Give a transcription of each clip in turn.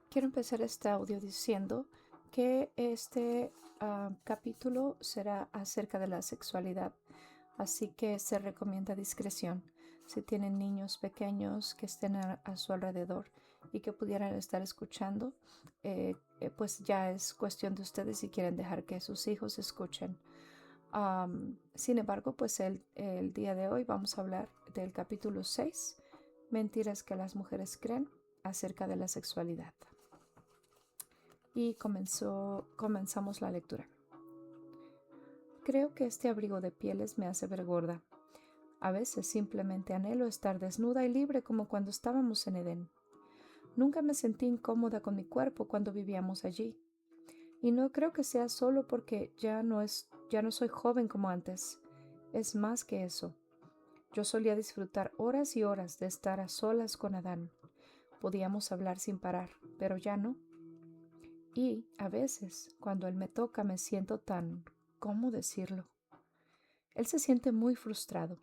Quiero empezar este audio diciendo que este capítulo será acerca de la sexualidad, así que se recomienda discreción. Si tienen niños pequeños que estén a su alrededor y que pudieran estar escuchando, pues ya es cuestión de ustedes si quieren dejar que sus hijos escuchen. Sin embargo, pues el día de hoy vamos a hablar del capítulo 6, mentiras que las mujeres creen acerca de la sexualidad. Y comenzamos la lectura. Creo que este abrigo de pieles me hace ver gorda. A veces simplemente anhelo estar desnuda y libre como cuando estábamos en Edén. Nunca me sentí incómoda con mi cuerpo cuando vivíamos allí. Y no creo que sea solo porque ya no soy joven como antes. Es más que eso. Yo solía disfrutar horas y horas de estar a solas con Adán. Podíamos hablar sin parar, pero ya no. Y, a veces, cuando él me toca, me siento tan... ¿cómo decirlo? Él se siente muy frustrado.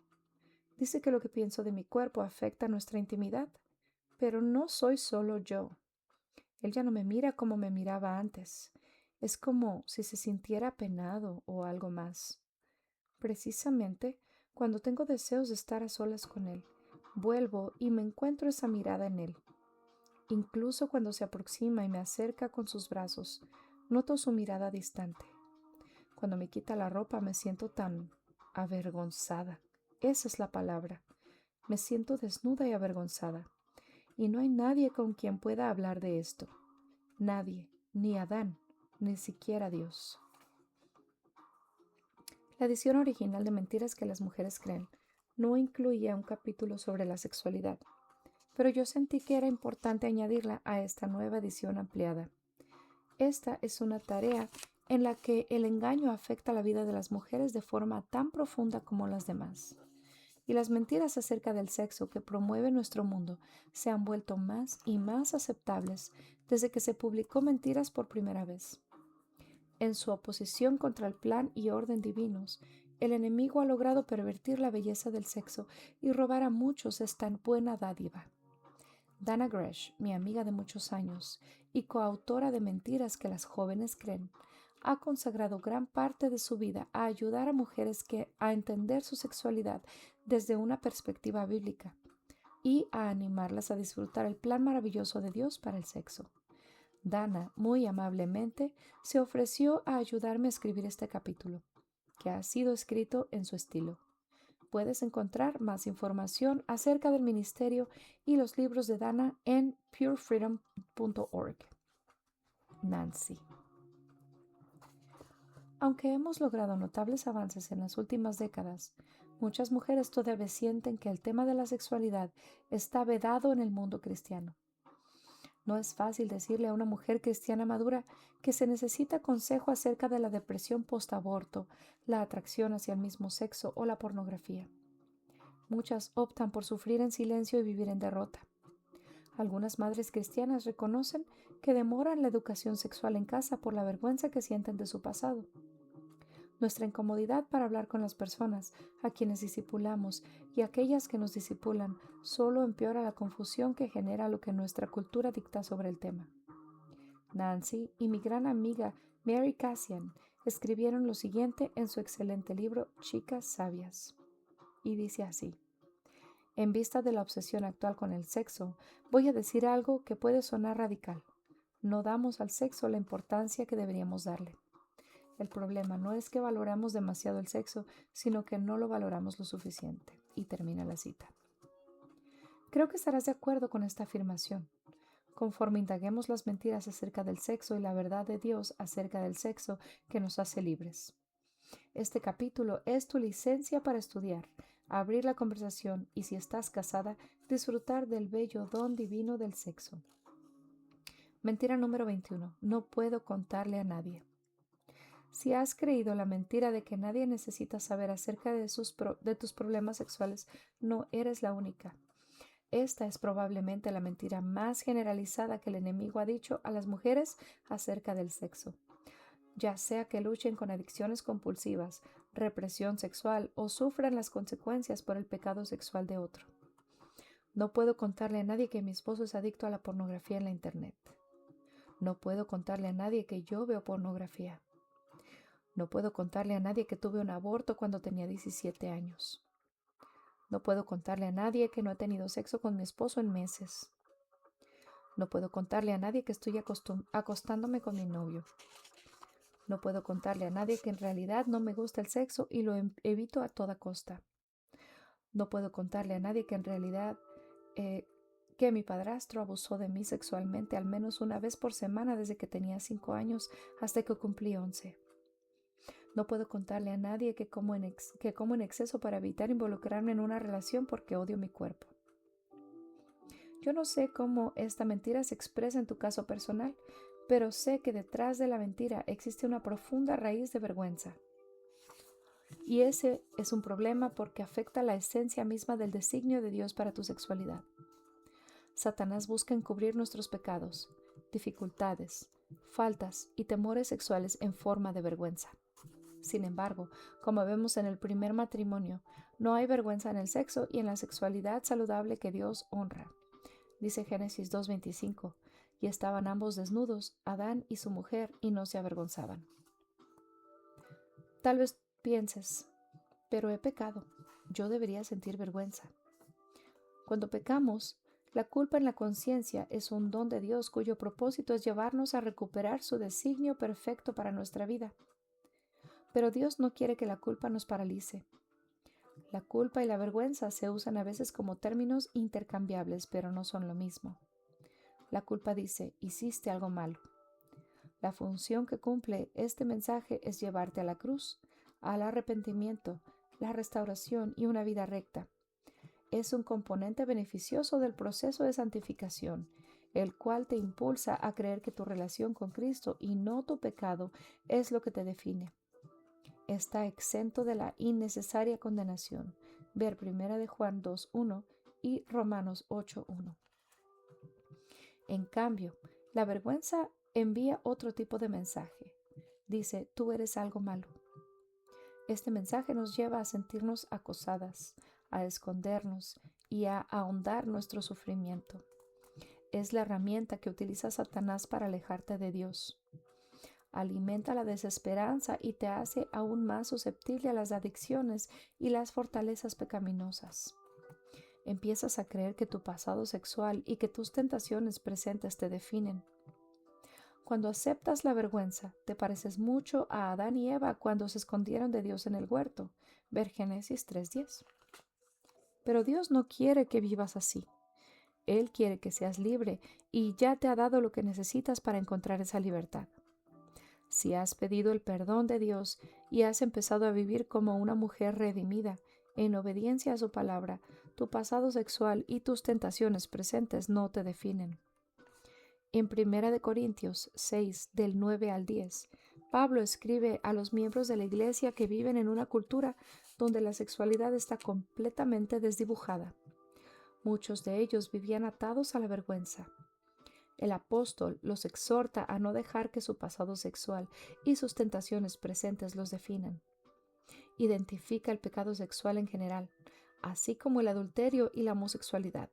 Dice que lo que pienso de mi cuerpo afecta nuestra intimidad, pero no soy solo yo. Él ya no me mira como me miraba antes. Es como si se sintiera penado o algo más. Precisamente, cuando tengo deseos de estar a solas con él, vuelvo y me encuentro esa mirada en él. Incluso cuando se aproxima y me acerca con sus brazos, noto su mirada distante. Cuando me quita la ropa me siento tan avergonzada. Esa es la palabra. Me siento desnuda y avergonzada. Y no hay nadie con quien pueda hablar de esto. Nadie, ni Adán, ni siquiera Dios. La edición original de Mentiras que las mujeres creen no incluía un capítulo sobre la sexualidad, pero yo sentí que era importante añadirla a esta nueva edición ampliada. Esta es una tarea en la que el engaño afecta la vida de las mujeres de forma tan profunda como las demás. Y las mentiras acerca del sexo que promueve nuestro mundo se han vuelto más y más aceptables desde que se publicó Mentiras por primera vez. En su oposición contra el plan y orden divinos, el enemigo ha logrado pervertir la belleza del sexo y robar a muchos esta buena dádiva. Dana Gresh, mi amiga de muchos años y coautora de Mentiras que las jóvenes creen, ha consagrado gran parte de su vida a ayudar a mujeres a entender su sexualidad desde una perspectiva bíblica y a animarlas a disfrutar el plan maravilloso de Dios para el sexo. Dana, muy amablemente, se ofreció a ayudarme a escribir este capítulo, que ha sido escrito en su estilo. Puedes encontrar más información acerca del ministerio y los libros de Dana en purefreedom.org. Nancy. Aunque hemos logrado notables avances en las últimas décadas, muchas mujeres todavía sienten que el tema de la sexualidad está vedado en el mundo cristiano. No es fácil decirle a una mujer cristiana madura que se necesita consejo acerca de la depresión post-aborto, la atracción hacia el mismo sexo o la pornografía. Muchas optan por sufrir en silencio y vivir en derrota. Algunas madres cristianas reconocen que demoran la educación sexual en casa por la vergüenza que sienten de su pasado. Nuestra incomodidad para hablar con las personas a quienes discipulamos y aquellas que nos discipulan solo empeora la confusión que genera lo que nuestra cultura dicta sobre el tema. Nancy y mi gran amiga Mary Cassian escribieron lo siguiente en su excelente libro Chicas Sabias. Y dice así: en vista de la obsesión actual con el sexo, voy a decir algo que puede sonar radical. No damos al sexo la importancia que deberíamos darle. El problema no es que valoramos demasiado el sexo, sino que no lo valoramos lo suficiente. Y termina la cita. Creo que estarás de acuerdo con esta afirmación. Conforme indaguemos las mentiras acerca del sexo y la verdad de Dios acerca del sexo que nos hace libres. Este capítulo es tu licencia para estudiar, abrir la conversación y, si estás casada, disfrutar del bello don divino del sexo. Mentira número 21. No puedo contarle a nadie. Si has creído la mentira de que nadie necesita saber acerca de tus problemas sexuales, no eres la única. Esta es probablemente la mentira más generalizada que el enemigo ha dicho a las mujeres acerca del sexo. Ya sea que luchen con adicciones compulsivas, represión sexual o sufran las consecuencias por el pecado sexual de otro. No puedo contarle a nadie que mi esposo es adicto a la pornografía en la internet. No puedo contarle a nadie que yo veo pornografía. No puedo contarle a nadie que tuve un aborto cuando tenía 17 años. No puedo contarle a nadie que no he tenido sexo con mi esposo en meses. No puedo contarle a nadie que estoy acostándome con mi novio. No puedo contarle a nadie que en realidad no me gusta el sexo y lo evito a toda costa. No puedo contarle a nadie que en realidad que mi padrastro abusó de mí sexualmente al menos una vez por semana desde que tenía 5 años hasta que cumplí 11. No puedo contarle a nadie que como en exceso para evitar involucrarme en una relación porque odio mi cuerpo. Yo no sé cómo esta mentira se expresa en tu caso personal, pero sé que detrás de la mentira existe una profunda raíz de vergüenza. Y ese es un problema porque afecta la esencia misma del designio de Dios para tu sexualidad. Satanás busca encubrir nuestros pecados, dificultades, faltas y temores sexuales en forma de vergüenza. Sin embargo, como vemos en el primer matrimonio, no hay vergüenza en el sexo y en la sexualidad saludable que Dios honra. Dice Génesis 2:25, y estaban ambos desnudos, Adán y su mujer, y no se avergonzaban. Tal vez pienses, pero he pecado, yo debería sentir vergüenza. Cuando pecamos, la culpa en la conciencia es un don de Dios cuyo propósito es llevarnos a recuperar su designio perfecto para nuestra vida. Pero Dios no quiere que la culpa nos paralice. La culpa y la vergüenza se usan a veces como términos intercambiables, pero no son lo mismo. La culpa dice, hiciste algo malo. La función que cumple este mensaje es llevarte a la cruz, al arrepentimiento, la restauración y una vida recta. Es un componente beneficioso del proceso de santificación, el cual te impulsa a creer que tu relación con Cristo y no tu pecado es lo que te define. Está exento de la innecesaria condenación. Ver 1 de Juan 2:1 y Romanos 8:1. En cambio, la vergüenza envía otro tipo de mensaje. Dice, tú eres algo malo. Este mensaje nos lleva a sentirnos acosadas, a escondernos y a ahondar nuestro sufrimiento. Es la herramienta que utiliza Satanás para alejarte de Dios. Alimenta la desesperanza y te hace aún más susceptible a las adicciones y las fortalezas pecaminosas. Empiezas a creer que tu pasado sexual y que tus tentaciones presentes te definen. Cuando aceptas la vergüenza, te pareces mucho a Adán y Eva cuando se escondieron de Dios en el huerto. Ver Génesis 3:10. Pero Dios no quiere que vivas así. Él quiere que seas libre y ya te ha dado lo que necesitas para encontrar esa libertad. Si has pedido el perdón de Dios y has empezado a vivir como una mujer redimida, en obediencia a su palabra, tu pasado sexual y tus tentaciones presentes no te definen. En 1 Corintios 6, del 9 al 10, Pablo escribe a los miembros de la iglesia que viven en una cultura donde la sexualidad está completamente desdibujada. Muchos de ellos vivían atados a la vergüenza. El apóstol los exhorta a no dejar que su pasado sexual y sus tentaciones presentes los definan. Identifica el pecado sexual en general, así como el adulterio y la homosexualidad.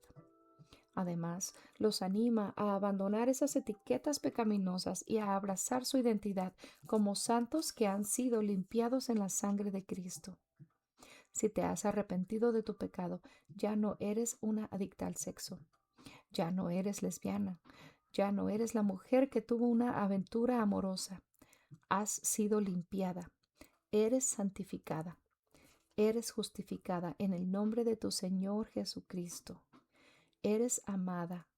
Además, los anima a abandonar esas etiquetas pecaminosas y a abrazar su identidad como santos que han sido limpiados en la sangre de Cristo. Si te has arrepentido de tu pecado, ya no eres una adicta al sexo. Ya no eres lesbiana. Ya no eres la mujer que tuvo una aventura amorosa. Has sido limpiada. Eres santificada. Eres justificada en el nombre de tu Señor Jesucristo. Eres amada.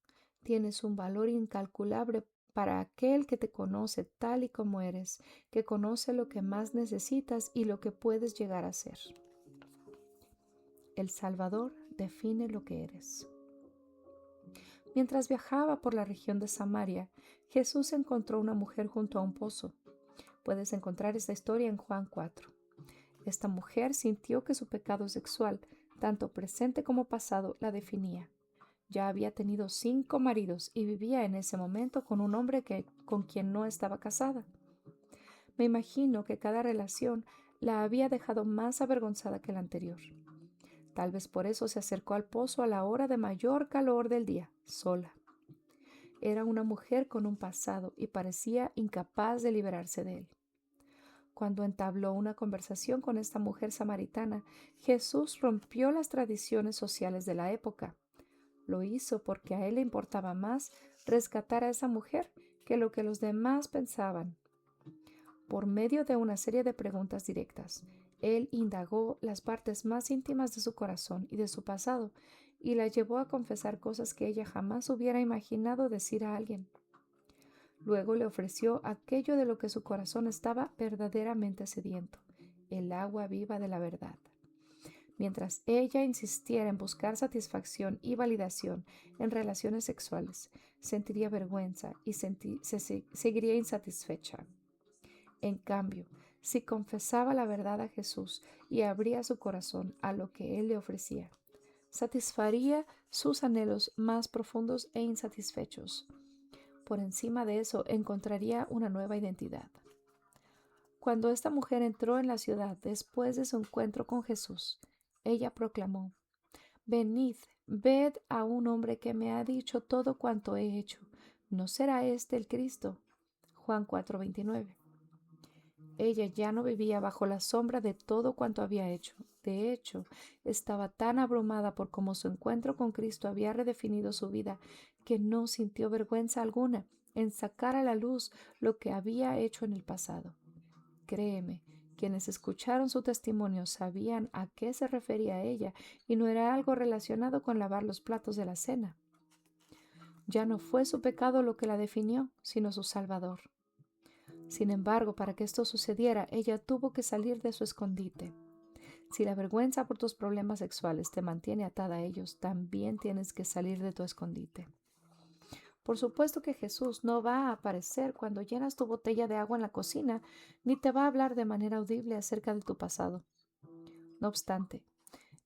Tienes un valor incalculable para aquel que te conoce tal y como eres, que conoce lo que más necesitas y lo que puedes llegar a ser. El Salvador define lo que eres. Mientras viajaba por la región de Samaria, Jesús encontró una mujer junto a un pozo. Puedes encontrar esta historia en Juan 4. Esta mujer sintió que su pecado sexual, tanto presente como pasado, la definía. Ya había tenido 5 maridos y vivía en ese momento con un hombre con quien no estaba casada. Me imagino que cada relación la había dejado más avergonzada que la anterior. Tal vez por eso se acercó al pozo a la hora de mayor calor del día, sola. era una mujer con un pasado y parecía incapaz de liberarse de él. Cuando entabló una conversación con esta mujer samaritana, Jesús rompió las tradiciones sociales de la época. Lo hizo porque a él le importaba más rescatar a esa mujer que lo que los demás pensaban. Por medio de una serie de preguntas directas, él indagó las partes más íntimas de su corazón y de su pasado y la llevó a confesar cosas que ella jamás hubiera imaginado decir a alguien. Luego le ofreció aquello de lo que su corazón estaba verdaderamente sediento, el agua viva de la verdad. Mientras ella insistiera en buscar satisfacción y validación en relaciones sexuales, sentiría vergüenza y seguiría insatisfecha. En cambio, si confesaba la verdad a Jesús y abría su corazón a lo que Él le ofrecía, satisfaría sus anhelos más profundos e insatisfechos. Por encima de eso, encontraría una nueva identidad. Cuando esta mujer entró en la ciudad después de su encuentro con Jesús, ella proclamó: «Venid, ved a un hombre que me ha dicho todo cuanto he hecho. ¿No será este el Cristo?». Juan 4:29. Ella ya no vivía bajo la sombra de todo cuanto había hecho. De hecho, estaba tan abrumada por cómo su encuentro con Cristo había redefinido su vida que no sintió vergüenza alguna en sacar a la luz lo que había hecho en el pasado. Créeme, quienes escucharon su testimonio sabían a qué se refería ella y no era algo relacionado con lavar los platos de la cena. Ya no fue su pecado lo que la definió, sino su Salvador. Sin embargo, para que esto sucediera, ella tuvo que salir de su escondite. Si la vergüenza por tus problemas sexuales te mantiene atada a ellos, también tienes que salir de tu escondite. Por supuesto que Jesús no va a aparecer cuando llenas tu botella de agua en la cocina, ni te va a hablar de manera audible acerca de tu pasado. No obstante,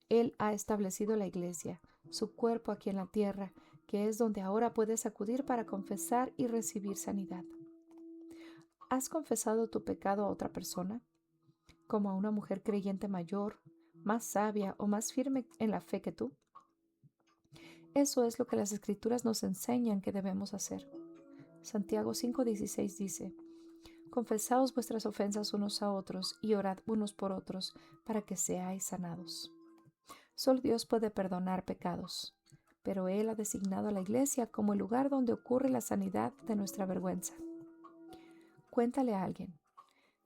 Él ha establecido la iglesia, su cuerpo aquí en la tierra, que es donde ahora puedes acudir para confesar y recibir sanidad. ¿Has confesado tu pecado a otra persona? ¿Como a una mujer creyente mayor, más sabia o más firme en la fe que tú? Eso es lo que las Escrituras nos enseñan que debemos hacer. Santiago 5:16 dice: «Confesaos vuestras ofensas unos a otros y orad unos por otros para que seáis sanados». Solo Dios puede perdonar pecados, pero Él ha designado a la iglesia como el lugar donde ocurre la sanidad de nuestra vergüenza. Cuéntale a alguien.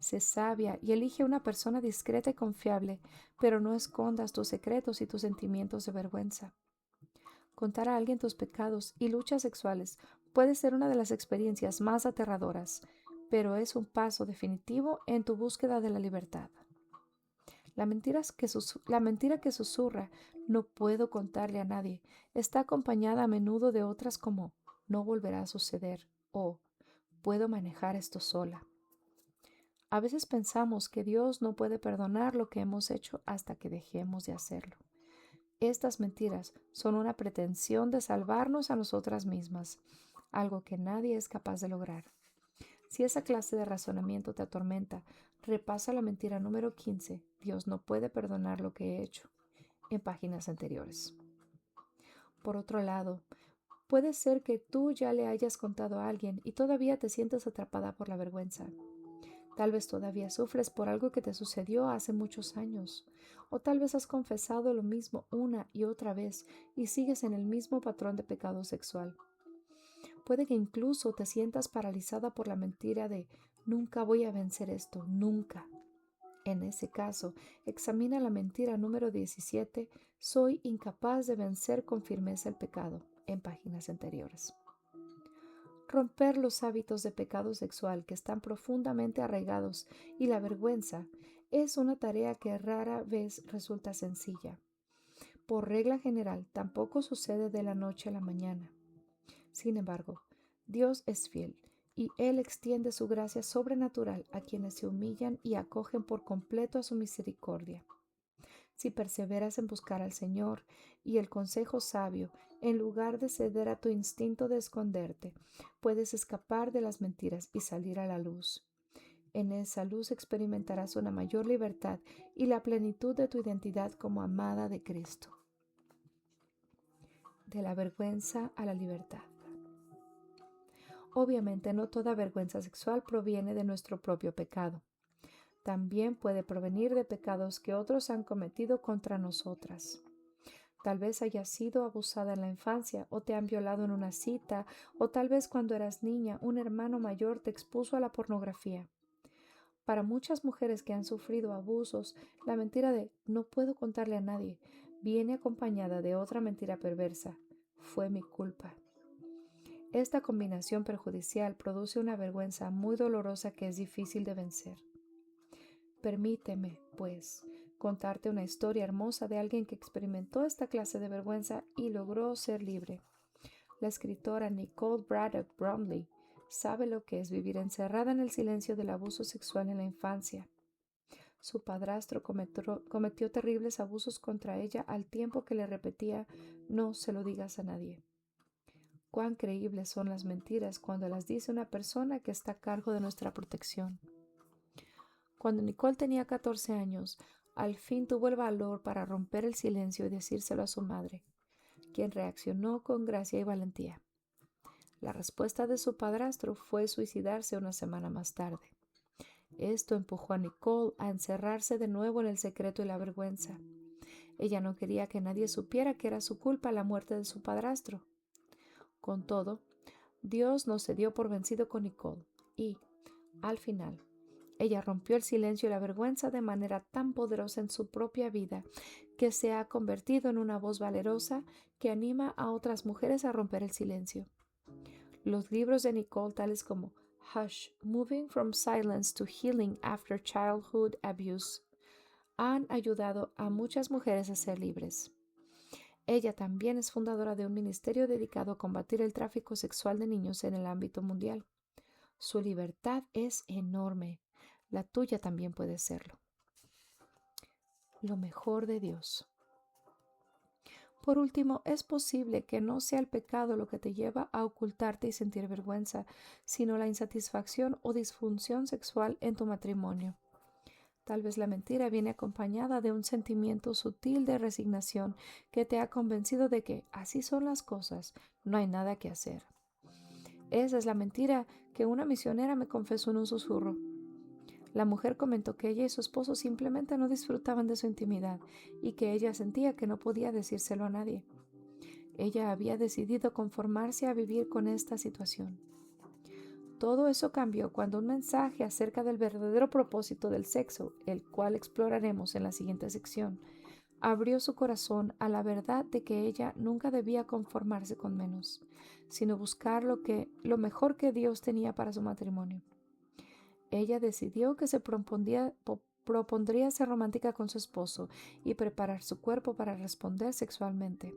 Sé sabia y elige una persona discreta y confiable, pero no escondas tus secretos y tus sentimientos de vergüenza. Contar a alguien tus pecados y luchas sexuales puede ser una de las experiencias más aterradoras, pero es un paso definitivo en tu búsqueda de la libertad. La mentira que susurra «no puedo contarle a nadie» está acompañada a menudo de otras como «no volverá a suceder» o «puedo manejar esto sola». A veces pensamos que Dios no puede perdonar lo que hemos hecho hasta que dejemos de hacerlo. Estas mentiras son una pretensión de salvarnos a nosotras mismas, algo que nadie es capaz de lograr. Si esa clase de razonamiento te atormenta, repasa la mentira número 15, Dios no puede perdonar lo que he hecho, en páginas anteriores. Por otro lado, puede ser que tú ya le hayas contado a alguien y todavía te sientas atrapada por la vergüenza. Tal vez todavía sufres por algo que te sucedió hace muchos años, o tal vez has confesado lo mismo una y otra vez y sigues en el mismo patrón de pecado sexual. Puede que incluso te sientas paralizada por la mentira de «nunca voy a vencer esto, nunca». En ese caso, examina la mentira número 17, «soy incapaz de vencer con firmeza el pecado», en páginas anteriores. Romper los hábitos de pecado sexual que están profundamente arraigados y la vergüenza es una tarea que rara vez resulta sencilla. Por regla general, tampoco sucede de la noche a la mañana. Sin embargo, Dios es fiel y Él extiende su gracia sobrenatural a quienes se humillan y acogen por completo a su misericordia. Si perseveras en buscar al Señor y el consejo sabio, en lugar de ceder a tu instinto de esconderte, puedes escapar de las mentiras y salir a la luz. En esa luz experimentarás una mayor libertad y la plenitud de tu identidad como amada de Cristo. De la vergüenza a la libertad. Obviamente, no toda vergüenza sexual proviene de nuestro propio pecado. También puede provenir de pecados que otros han cometido contra nosotras. Tal vez hayas sido abusada en la infancia o te han violado en una cita, o tal vez cuando eras niña un hermano mayor te expuso a la pornografía. Para muchas mujeres que han sufrido abusos, la mentira de "no puedo contarle a nadie" viene acompañada de otra mentira perversa: "fue mi culpa". Esta combinación perjudicial produce una vergüenza muy dolorosa que es difícil de vencer. Permíteme, pues, contarte una historia hermosa de alguien que experimentó esta clase de vergüenza y logró ser libre. La escritora Nicole Braddock Bromley sabe lo que es vivir encerrada en el silencio del abuso sexual en la infancia. Su padrastro cometió terribles abusos contra ella al tiempo que le repetía: "no se lo digas a nadie". Cuán creíbles son las mentiras cuando las dice una persona que está a cargo de nuestra protección. Cuando Nicole tenía 14 años, al fin tuvo el valor para romper el silencio y decírselo a su madre, quien reaccionó con gracia y valentía. La respuesta de su padrastro fue suicidarse una semana más tarde. Esto empujó a Nicole a encerrarse de nuevo en el secreto y la vergüenza. Ella no quería que nadie supiera que era su culpa la muerte de su padrastro. Con todo, Dios no se dio por vencido con Nicole y, al final, ella rompió el silencio y la vergüenza de manera tan poderosa en su propia vida que se ha convertido en una voz valerosa que anima a otras mujeres a romper el silencio. Los libros de Nicole, tales como Hush, Moving from Silence to Healing After Childhood Abuse, han ayudado a muchas mujeres a ser libres. Ella también es fundadora de un ministerio dedicado a combatir el tráfico sexual de niños en el ámbito mundial. Su libertad es enorme. La tuya también puede serlo. Lo mejor de Dios. Por último, es posible que no sea el pecado lo que te lleva a ocultarte y sentir vergüenza, sino la insatisfacción o disfunción sexual en tu matrimonio. Tal vez la mentira viene acompañada de un sentimiento sutil de resignación que te ha convencido de que así son las cosas, no hay nada que hacer. Esa es la mentira que una misionera me confesó en un susurro. La mujer comentó que ella y su esposo simplemente no disfrutaban de su intimidad y que ella sentía que no podía decírselo a nadie. Ella había decidido conformarse a vivir con esta situación. Todo eso cambió cuando un mensaje acerca del verdadero propósito del sexo, el cual exploraremos en la siguiente sección, abrió su corazón a la verdad de que ella nunca debía conformarse con menos, sino buscar lo mejor que Dios tenía para su matrimonio. Ella decidió que se propondría ser romántica con su esposo y preparar su cuerpo para responder sexualmente.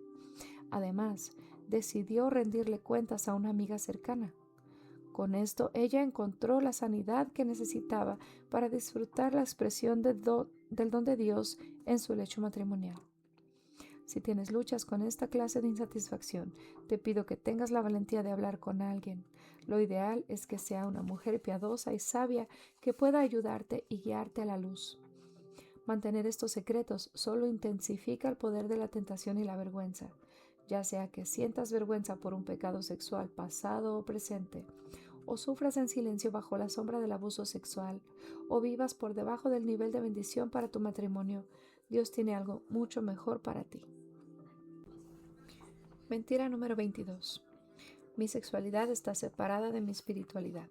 Además, decidió rendirle cuentas a una amiga cercana. Con esto, ella encontró la sanidad que necesitaba para disfrutar la expresión del don de Dios en su lecho matrimonial. Si tienes luchas con esta clase de insatisfacción, te pido que tengas la valentía de hablar con alguien. Lo ideal es que sea una mujer piadosa y sabia que pueda ayudarte y guiarte a la luz. Mantener estos secretos solo intensifica el poder de la tentación y la vergüenza, ya sea que sientas vergüenza por un pecado sexual pasado o presente, o sufras en silencio bajo la sombra del abuso sexual, o vivas por debajo del nivel de bendición para tu matrimonio. Dios tiene algo mucho mejor para ti. Mentira número 22. Mi sexualidad está separada de mi espiritualidad.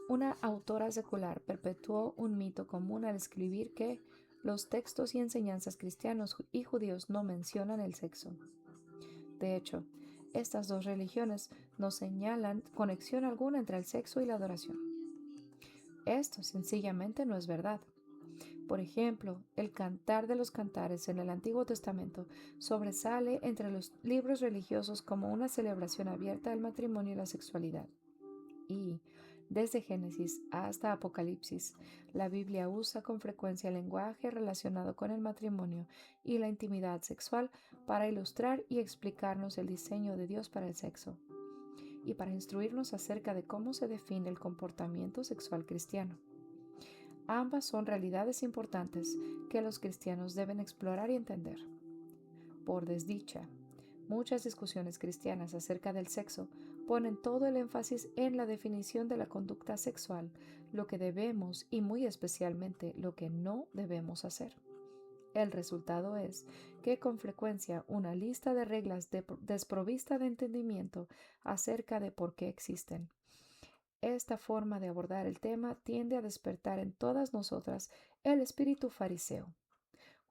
Una autora secular perpetuó un mito común al escribir que los textos y enseñanzas cristianos y judíos no mencionan el sexo. De hecho, estas dos religiones no señalan conexión alguna entre el sexo y la adoración. Esto sencillamente no es verdad. Por ejemplo, el Cantar de los Cantares en el Antiguo Testamento sobresale entre los libros religiosos como una celebración abierta al matrimonio y la sexualidad. Y, desde Génesis hasta Apocalipsis, la Biblia usa con frecuencia el lenguaje relacionado con el matrimonio y la intimidad sexual para ilustrar y explicarnos el diseño de Dios para el sexo, y para instruirnos acerca de cómo se define el comportamiento sexual cristiano. Ambas son realidades importantes que los cristianos deben explorar y entender. Por desdicha, muchas discusiones cristianas acerca del sexo ponen todo el énfasis en la definición de la conducta sexual, lo que debemos y muy especialmente lo que no debemos hacer. El resultado es que con frecuencia una lista de reglas desprovista de entendimiento acerca de por qué existen. Esta forma de abordar el tema tiende a despertar en todas nosotras el espíritu fariseo.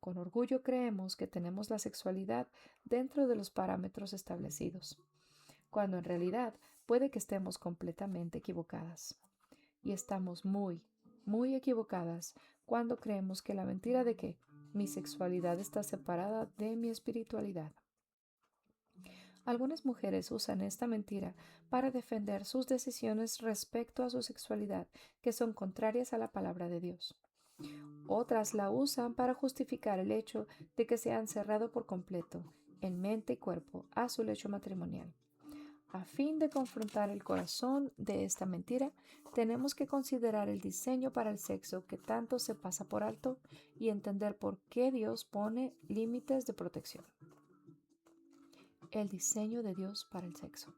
Con orgullo creemos que tenemos la sexualidad dentro de los parámetros establecidos, cuando en realidad puede que estemos completamente equivocadas. Y estamos muy, muy equivocadas cuando creemos que la mentira de que mi sexualidad está separada de mi espiritualidad. Algunas mujeres usan esta mentira para defender sus decisiones respecto a su sexualidad, que son contrarias a la palabra de Dios. Otras la usan para justificar el hecho de que se han cerrado por completo, en mente y cuerpo, a su lecho matrimonial. A fin de confrontar el corazón de esta mentira, tenemos que considerar el diseño para el sexo que tanto se pasa por alto y entender por qué Dios pone límites de protección. El diseño de Dios para el sexo.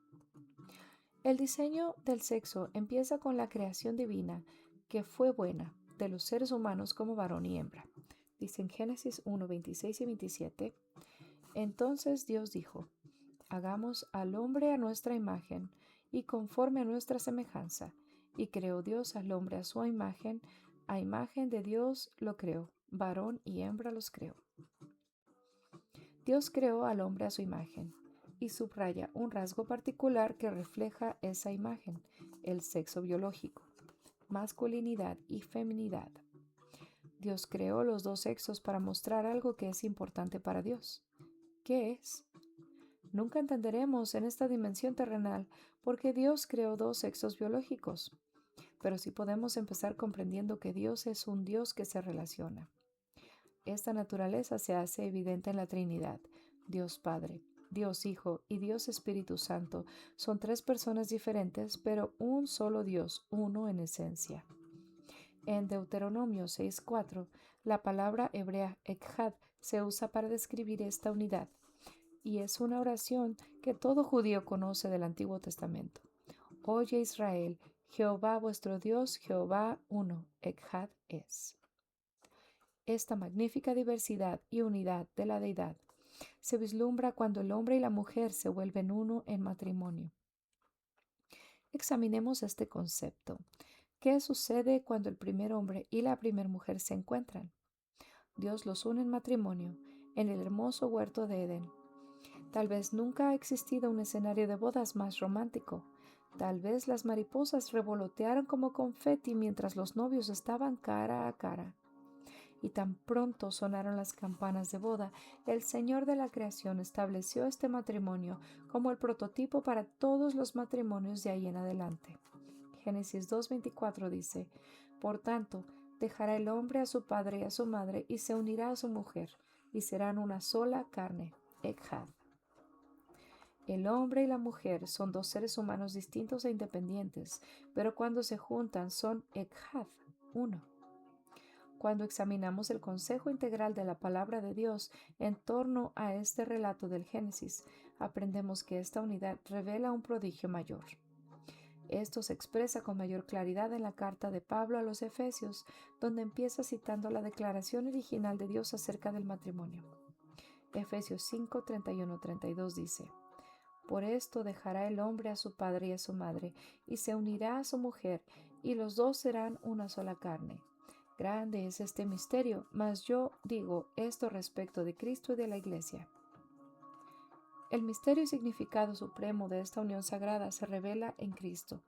El diseño del sexo empieza con la creación divina, que fue buena, de los seres humanos como varón y hembra. Dice en Génesis 1, 26 y 27. Entonces Dios dijo: hagamos al hombre a nuestra imagen y conforme a nuestra semejanza. Y creó Dios al hombre a su imagen de Dios lo creó, varón y hembra los creó. Dios creó al hombre a su imagen, y subraya un rasgo particular que refleja esa imagen, el sexo biológico, masculinidad y feminidad. Dios creó los dos sexos para mostrar algo que es importante para Dios. ¿Qué es? Nunca entenderemos en esta dimensión terrenal por qué Dios creó dos sexos biológicos, pero sí podemos empezar comprendiendo que Dios es un Dios que se relaciona. Esta naturaleza se hace evidente en la Trinidad. Dios Padre, Dios Hijo y Dios Espíritu Santo son tres personas diferentes, pero un solo Dios, uno en esencia. En Deuteronomio 6:4, la palabra hebrea echad se usa para describir esta unidad, y es una oración que todo judío conoce del Antiguo Testamento. Oye Israel, Jehová vuestro Dios, Jehová uno, echad es. Esta magnífica diversidad y unidad de la deidad se vislumbra cuando el hombre y la mujer se vuelven uno en matrimonio. Examinemos este concepto. ¿Qué sucede cuando el primer hombre y la primera mujer se encuentran? Dios los une en matrimonio en el hermoso huerto de Edén. Tal vez nunca ha existido un escenario de bodas más romántico. Tal vez las mariposas revolotearon como confeti mientras los novios estaban cara a cara. Y tan pronto sonaron las campanas de boda, el Señor de la creación estableció este matrimonio como el prototipo para todos los matrimonios de ahí en adelante. Génesis 2:24 dice: por tanto, dejará el hombre a su padre y a su madre y se unirá a su mujer, y serán una sola carne. Echad. El hombre y la mujer son dos seres humanos distintos e independientes, pero cuando se juntan son echad, uno. Cuando examinamos el consejo integral de la palabra de Dios en torno a este relato del Génesis, aprendemos que esta unidad revela un prodigio mayor. Esto se expresa con mayor claridad en la carta de Pablo a los Efesios, donde empieza citando la declaración original de Dios acerca del matrimonio. Efesios 5, 31-32 dice: por esto dejará el hombre a su padre y a su madre, y se unirá a su mujer, y los dos serán una sola carne. Grande es este misterio, mas yo digo esto respecto de Cristo y de la Iglesia. El misterio y significado supremo de esta unión sagrada se revela en Cristo.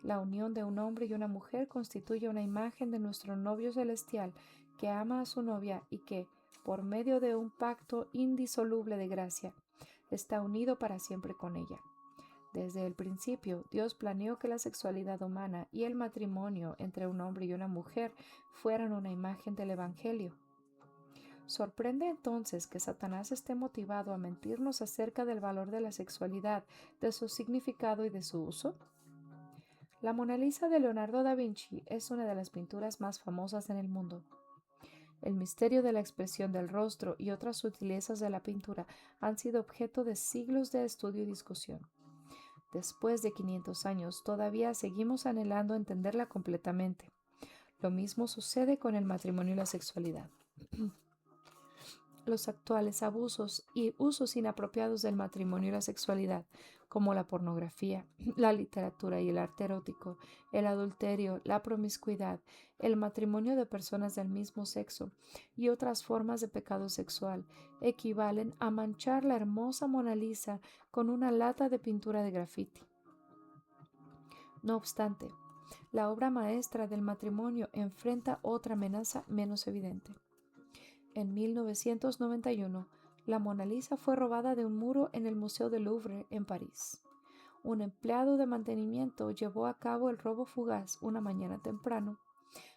La unión de un hombre y una mujer constituye una imagen de nuestro novio celestial que ama a su novia y que, por medio de un pacto indisoluble de gracia, está unido para siempre con ella. Desde el principio, Dios planeó que la sexualidad humana y el matrimonio entre un hombre y una mujer fueran una imagen del Evangelio. ¿Sorprende entonces que Satanás esté motivado a mentirnos acerca del valor de la sexualidad, de su significado y de su uso? La Mona Lisa de Leonardo da Vinci es una de las pinturas más famosas en el mundo. El misterio de la expresión del rostro y otras sutilezas de la pintura han sido objeto de siglos de estudio y discusión. Después de 500 años, todavía seguimos anhelando entenderla completamente. Lo mismo sucede con el matrimonio y la sexualidad. Los actuales abusos y usos inapropiados del matrimonio y la sexualidad, como la pornografía, la literatura y el arte erótico, el adulterio, la promiscuidad, el matrimonio de personas del mismo sexo y otras formas de pecado sexual, equivalen a manchar la hermosa Mona Lisa con una lata de pintura de grafiti. No obstante, la obra maestra del matrimonio enfrenta otra amenaza menos evidente. En 1991, la Mona Lisa fue robada de un muro en el Museo del Louvre en París. Un empleado de mantenimiento llevó a cabo el robo fugaz una mañana temprano,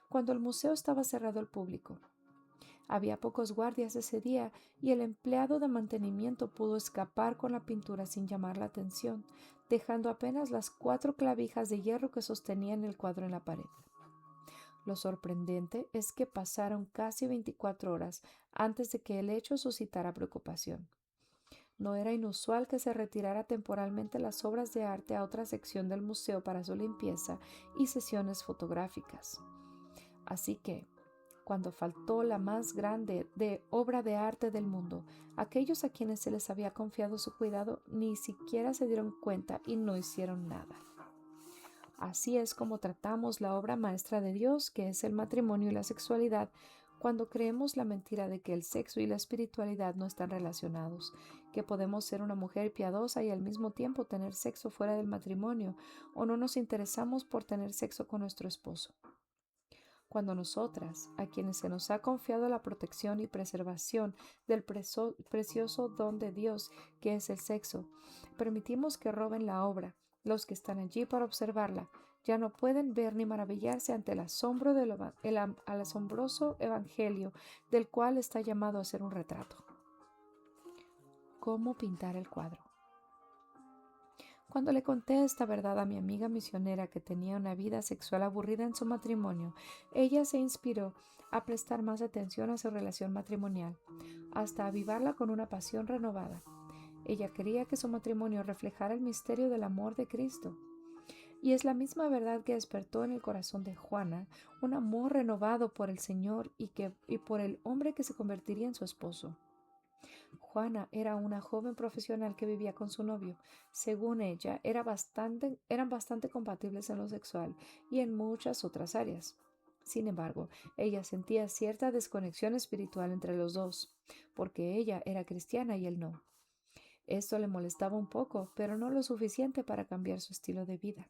cuando el museo estaba cerrado al público. Había pocos guardias ese día y el empleado de mantenimiento pudo escapar con la pintura sin llamar la atención, dejando apenas las 4 clavijas de hierro que sostenían el cuadro en la pared. Lo sorprendente es que pasaron casi 24 horas antes de que el hecho suscitara preocupación. No era inusual que se retirara temporalmente las obras de arte a otra sección del museo para su limpieza y sesiones fotográficas. Así que, cuando faltó la más grande obra de arte del mundo, aquellos a quienes se les había confiado su cuidado ni siquiera se dieron cuenta y no hicieron nada. Así es como tratamos la obra maestra de Dios, que es el matrimonio y la sexualidad, cuando creemos la mentira de que el sexo y la espiritualidad no están relacionados, que podemos ser una mujer piadosa y al mismo tiempo tener sexo fuera del matrimonio, o no nos interesamos por tener sexo con nuestro esposo. Cuando nosotras, a quienes se nos ha confiado la protección y preservación del precioso don de Dios, que es el sexo, permitimos que roben la obra, los que están allí para observarla ya no pueden ver ni maravillarse ante el asombro al asombroso evangelio del cual está llamado a ser un retrato. ¿Cómo pintar el cuadro? Cuando le conté esta verdad a mi amiga misionera que tenía una vida sexual aburrida en su matrimonio, ella se inspiró a prestar más atención a su relación matrimonial, hasta avivarla con una pasión renovada. Ella quería que su matrimonio reflejara el misterio del amor de Cristo. Y es la misma verdad que despertó en el corazón de Juana un amor renovado por el Señor y por el hombre que se convertiría en su esposo. Juana era una joven profesional que vivía con su novio. Según ella, eran bastante compatibles en lo sexual y en muchas otras áreas. Sin embargo, ella sentía cierta desconexión espiritual entre los dos, porque ella era cristiana y él no. Esto le molestaba un poco, pero no lo suficiente para cambiar su estilo de vida.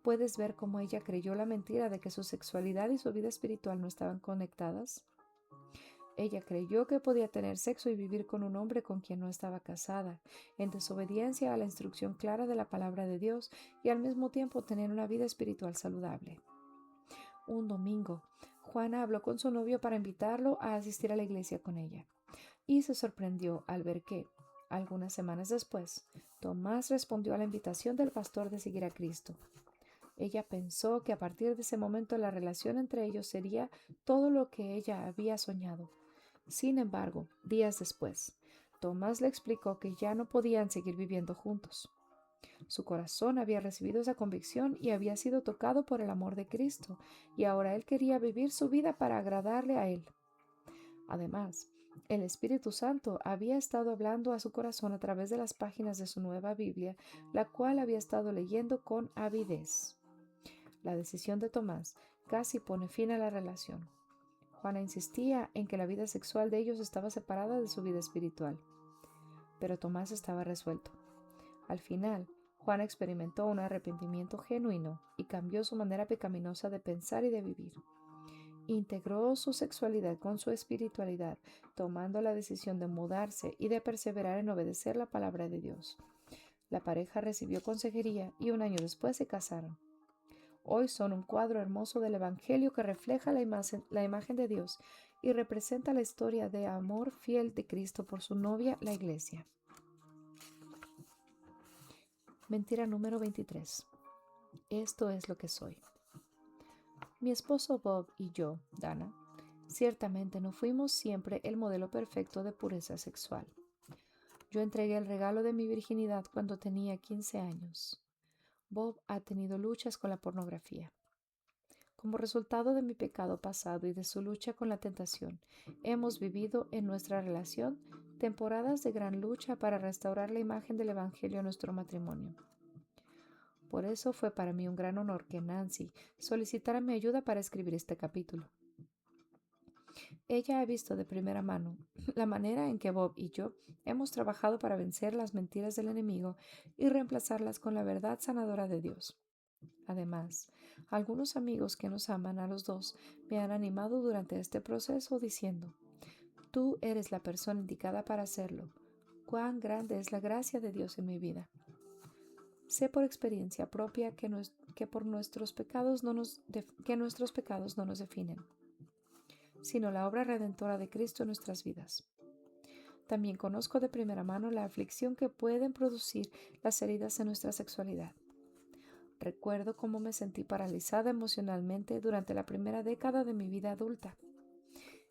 ¿Puedes ver cómo ella creyó la mentira de que su sexualidad y su vida espiritual no estaban conectadas? Ella creyó que podía tener sexo y vivir con un hombre con quien no estaba casada, en desobediencia a la instrucción clara de la palabra de Dios y al mismo tiempo tener una vida espiritual saludable. Un domingo, Juana habló con su novio para invitarlo a asistir a la iglesia con ella, y se sorprendió al ver que, algunas semanas después, Tomás respondió a la invitación del pastor de seguir a Cristo. Ella pensó que a partir de ese momento la relación entre ellos sería todo lo que ella había soñado. Sin embargo, días después, Tomás le explicó que ya no podían seguir viviendo juntos. Su corazón había recibido esa convicción y había sido tocado por el amor de Cristo, y ahora él quería vivir su vida para agradarle a él. Además, el Espíritu Santo había estado hablando a su corazón a través de las páginas de su nueva Biblia, la cual había estado leyendo con avidez. La decisión de Tomás casi pone fin a la relación. Juana insistía en que la vida sexual de ellos estaba separada de su vida espiritual, pero Tomás estaba resuelto. Al final, Juana experimentó un arrepentimiento genuino y cambió su manera pecaminosa de pensar y de vivir. Integró su sexualidad con su espiritualidad, tomando la decisión de mudarse y de perseverar en obedecer la palabra de Dios. La pareja recibió consejería y un año después se casaron. Hoy son un cuadro hermoso del Evangelio que refleja la imagen de Dios y representa la historia de amor fiel de Cristo por su novia, la Iglesia. Mentira número 23. Esto es lo que soy. Mi esposo Bob y yo, Dana, ciertamente no fuimos siempre el modelo perfecto de pureza sexual. Yo entregué el regalo de mi virginidad cuando tenía 15 años. Bob ha tenido luchas con la pornografía. Como resultado de mi pecado pasado y de su lucha con la tentación, hemos vivido en nuestra relación temporadas de gran lucha para restaurar la imagen del Evangelio en nuestro matrimonio. Por eso fue para mí un gran honor que Nancy solicitara mi ayuda para escribir este capítulo. Ella ha visto de primera mano la manera en que Bob y yo hemos trabajado para vencer las mentiras del enemigo y reemplazarlas con la verdad sanadora de Dios. Además, algunos amigos que nos aman a los dos me han animado durante este proceso diciendo: tú eres la persona indicada para hacerlo. Cuán grande es la gracia de Dios en mi vida. Sé por experiencia propia que nuestros pecados no nos definen, sino la obra redentora de Cristo en nuestras vidas. También conozco de primera mano la aflicción que pueden producir las heridas en nuestra sexualidad. Recuerdo cómo me sentí paralizada emocionalmente durante la primera década de mi vida adulta.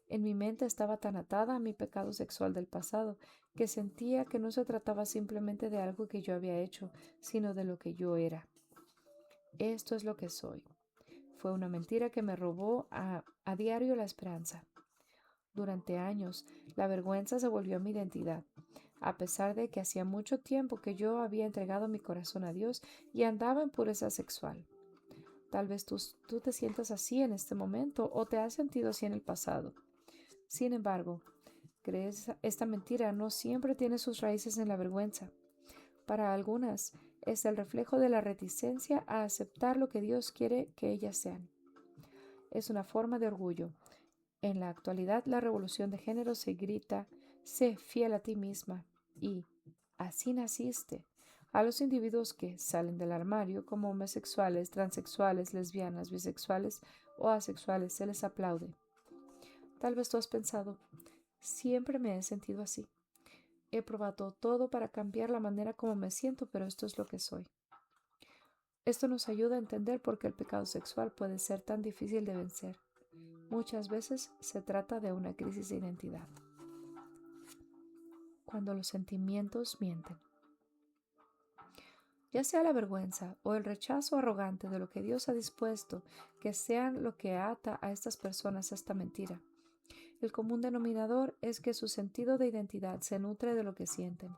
En mi mente estaba tan atada a mi pecado sexual del pasado que sentía que no se trataba simplemente de algo que yo había hecho, sino de lo que yo era. Esto es lo que soy. Fue una mentira que me robó a diario la esperanza. Durante años, la vergüenza se volvió mi identidad, a pesar de que hacía mucho tiempo que yo había entregado mi corazón a Dios y andaba en pureza sexual. Tal vez tú te sientas así en este momento o te has sentido así en el pasado. Sin embargo, esta mentira no siempre tiene sus raíces en la vergüenza. Para algunas, es el reflejo de la reticencia a aceptar lo que Dios quiere que ellas sean. Es una forma de orgullo. En la actualidad, la revolución de género se grita: sé fiel a ti misma y así naciste. A los individuos que salen del armario como homosexuales, transexuales, lesbianas, bisexuales o asexuales se les aplaude. Tal vez tú has pensado: siempre me he sentido así. He probado todo para cambiar la manera como me siento, pero esto es lo que soy. Esto nos ayuda a entender por qué el pecado sexual puede ser tan difícil de vencer. Muchas veces se trata de una crisis de identidad. Cuando los sentimientos mienten. Ya sea la vergüenza o el rechazo arrogante de lo que Dios ha dispuesto que sean lo que ata a estas personas a esta mentira. El común denominador es que su sentido de identidad se nutre de lo que sienten.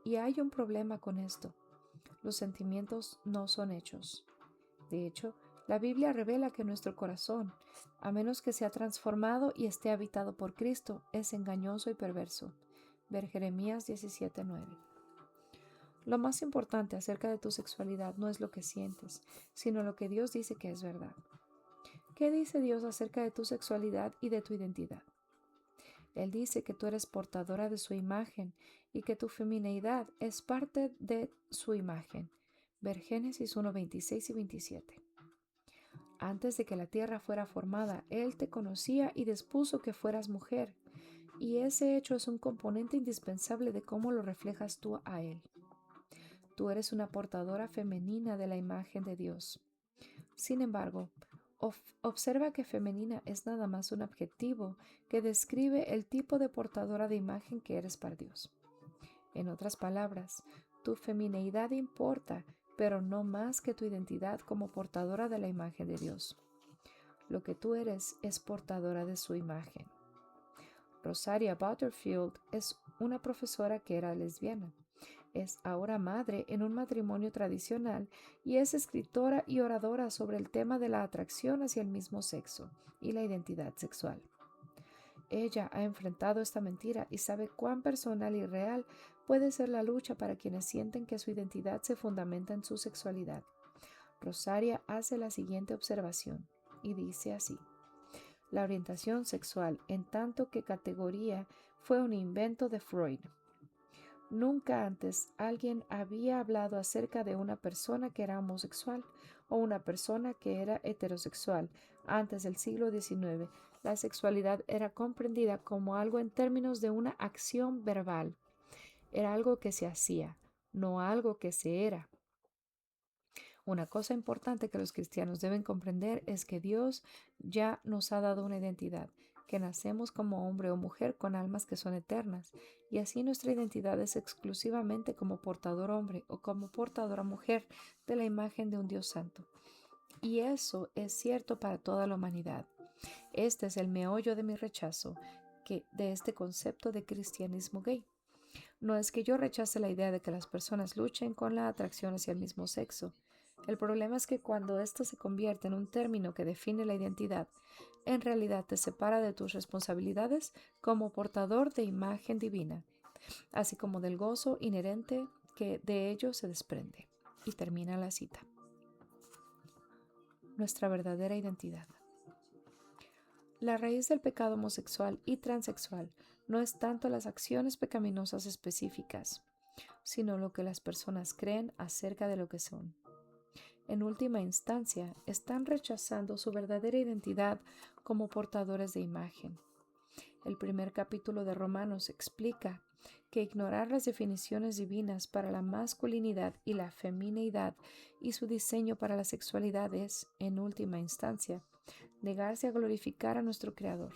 Y hay un problema con esto. Los sentimientos no son hechos. De hecho, la Biblia revela que nuestro corazón, a menos que sea transformado y esté habitado por Cristo, es engañoso y perverso. Ver Jeremías 17:9. Lo más importante acerca de tu sexualidad no es lo que sientes, sino lo que Dios dice que es verdad. ¿Qué dice Dios acerca de tu sexualidad y de tu identidad? Él dice que tú eres portadora de su imagen y que tu femineidad es parte de su imagen. Ver Génesis 1:26 y 27. Antes de que la tierra fuera formada, Él te conocía y dispuso que fueras mujer, y ese hecho es un componente indispensable de cómo lo reflejas tú a Él. Tú eres una portadora femenina de la imagen de Dios. Sin embargo, observa que femenina es nada más un adjetivo que describe el tipo de portadora de imagen que eres para Dios. En otras palabras, tu femineidad importa, pero no más que tu identidad como portadora de la imagen de Dios. Lo que tú eres es portadora de su imagen. Rosaria Butterfield es una profesora que era lesbiana. Es ahora madre en un matrimonio tradicional y es escritora y oradora sobre el tema de la atracción hacia el mismo sexo y la identidad sexual. Ella ha enfrentado esta mentira y sabe cuán personal y real puede ser la lucha para quienes sienten que su identidad se fundamenta en su sexualidad. Rosaria hace la siguiente observación y dice así: la orientación sexual, en tanto que categoría, fue un invento de Freud. Nunca antes alguien había hablado acerca de una persona que era homosexual o una persona que era heterosexual. Antes del siglo XIX, la sexualidad era comprendida como algo en términos de una acción verbal. Era algo que se hacía, no algo que se era. Una cosa importante que los cristianos deben comprender es que Dios ya nos ha dado una identidad, que nacemos como hombre o mujer con almas que son eternas, y así nuestra identidad es exclusivamente como portador hombre o como portadora mujer de la imagen de un Dios santo. Y eso es cierto para toda la humanidad. Este es el meollo de mi rechazo de este concepto de cristianismo gay. No es que yo rechace la idea de que las personas luchen con la atracción hacia el mismo sexo. El problema es que cuando esto se convierte en un término que define la identidad, en realidad te separa de tus responsabilidades como portador de imagen divina, así como del gozo inherente que de ello se desprende. Y termina la cita. Nuestra verdadera identidad. La raíz del pecado homosexual y transexual no es tanto las acciones pecaminosas específicas, sino lo que las personas creen acerca de lo que son. En última instancia, están rechazando su verdadera identidad como portadores de imagen. El primer capítulo de Romanos explica que ignorar las definiciones divinas para la masculinidad y la femineidad y su diseño para la sexualidad es, en última instancia, negarse a glorificar a nuestro Creador.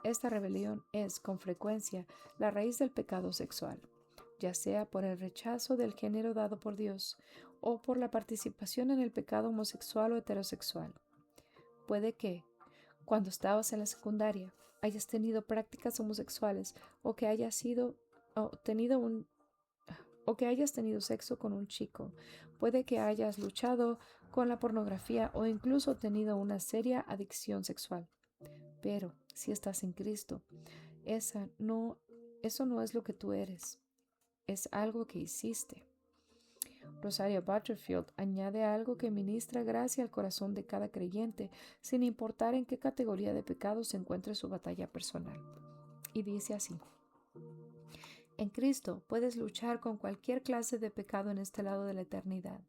Esta rebelión es, con frecuencia, la raíz del pecado sexual, ya sea por el rechazo del género dado por Dios o por la participación en el pecado homosexual o heterosexual. Puede que, cuando estabas en la secundaria, hayas tenido prácticas homosexuales o que hayas tenido sexo con un chico. Puede que hayas luchado con la pornografía o incluso tenido una seria adicción sexual. Pero si estás en Cristo, eso no es lo que tú eres. Es algo que hiciste. Rosaria Butterfield añade algo que ministra gracia al corazón de cada creyente, sin importar en qué categoría de pecado se encuentre su batalla personal. Y dice así: en Cristo puedes luchar con cualquier clase de pecado en este lado de la eternidad,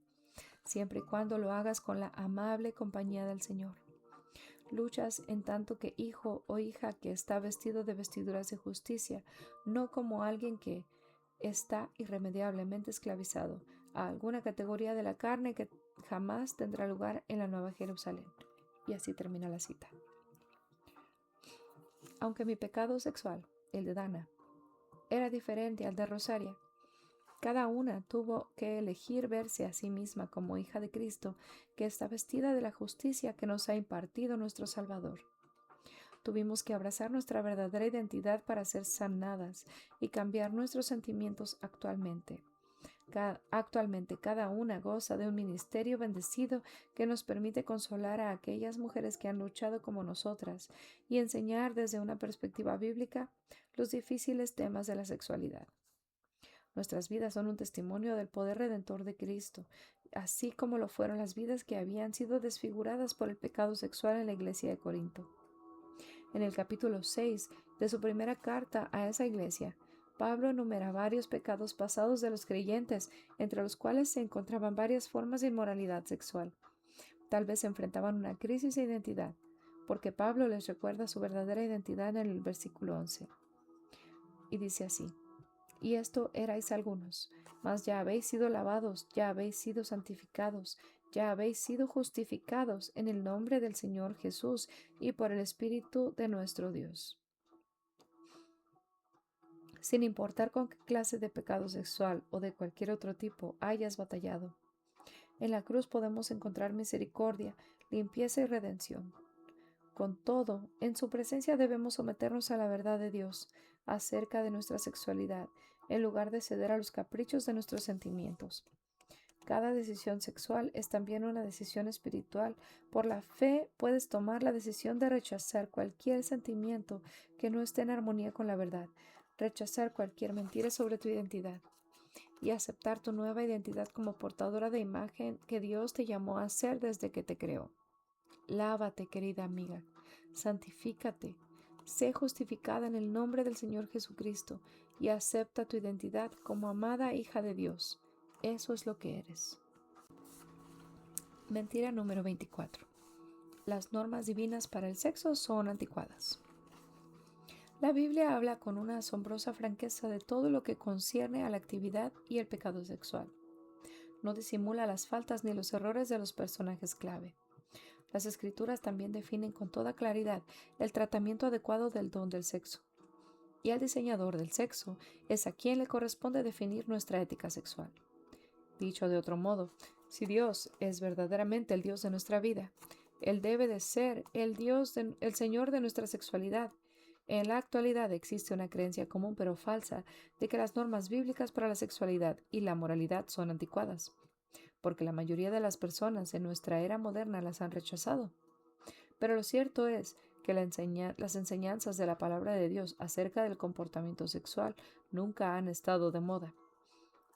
siempre y cuando lo hagas con la amable compañía del Señor. Luchas en tanto que hijo o hija que está vestido de vestiduras de justicia, no como alguien que está irremediablemente esclavizado a alguna categoría de la carne que jamás tendrá lugar en la Nueva Jerusalén. Y así termina la cita. Aunque mi pecado sexual, el de Dana, era diferente al de Rosaria, cada una tuvo que elegir verse a sí misma como hija de Cristo, que está vestida de la justicia que nos ha impartido nuestro Salvador. Tuvimos que abrazar nuestra verdadera identidad para ser sanadas y cambiar nuestros sentimientos actualmente. Actualmente cada una goza de un ministerio bendecido que nos permite consolar a aquellas mujeres que han luchado como nosotras y enseñar desde una perspectiva bíblica los difíciles temas de la sexualidad. Nuestras vidas son un testimonio del poder redentor de Cristo, así como lo fueron las vidas que habían sido desfiguradas por el pecado sexual en la iglesia de Corinto. En el capítulo 6 de su primera carta a esa iglesia, Pablo enumera varios pecados pasados de los creyentes, entre los cuales se encontraban varias formas de inmoralidad sexual. Tal vez enfrentaban una crisis de identidad, porque Pablo les recuerda su verdadera identidad en el versículo 11. Y dice así: y esto erais algunos, mas ya habéis sido lavados, ya habéis sido santificados, ya habéis sido justificados en el nombre del Señor Jesús y por el Espíritu de nuestro Dios. Sin importar con qué clase de pecado sexual o de cualquier otro tipo hayas batallado, en la cruz podemos encontrar misericordia, limpieza y redención. Con todo, en su presencia debemos someternos a la verdad de Dios acerca de nuestra sexualidad, en lugar de ceder a los caprichos de nuestros sentimientos. Cada decisión sexual es también una decisión espiritual. Por la fe puedes tomar la decisión de rechazar cualquier sentimiento que no esté en armonía con la verdad, rechazar cualquier mentira sobre tu identidad y aceptar tu nueva identidad como portadora de imagen que Dios te llamó a ser desde que te creó. Lávate, querida amiga, santifícate, sé justificada en el nombre del Señor Jesucristo y acepta tu identidad como amada hija de Dios. Eso es lo que eres. Mentira número 24. Las normas divinas para el sexo son anticuadas. La Biblia habla con una asombrosa franqueza de todo lo que concierne a la actividad y el pecado sexual. No disimula las faltas ni los errores de los personajes clave. Las Escrituras también definen con toda claridad el tratamiento adecuado del don del sexo. Y al diseñador del sexo es a quien le corresponde definir nuestra ética sexual. Dicho de otro modo, si Dios es verdaderamente el Dios de nuestra vida, Él debe de ser el Señor de nuestra sexualidad. En la actualidad existe una creencia común pero falsa de que las normas bíblicas para la sexualidad y la moralidad son anticuadas, porque la mayoría de las personas en nuestra era moderna las han rechazado. Pero lo cierto es que las enseñanzas de la palabra de Dios acerca del comportamiento sexual nunca han estado de moda.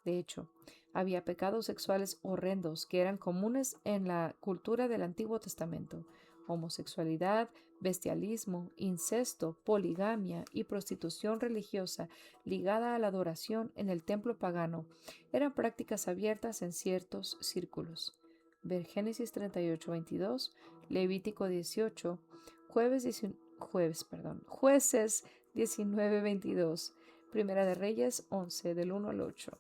De hecho, había pecados sexuales horrendos que eran comunes en la cultura del Antiguo Testamento: homosexualidad, bestialismo, incesto, poligamia y prostitución religiosa ligada a la adoración en el templo pagano. Eran prácticas abiertas en ciertos círculos. Ver Génesis 38:22, Levítico 18, Jueces 19:22, Primera de Reyes 11, del 1 al 8.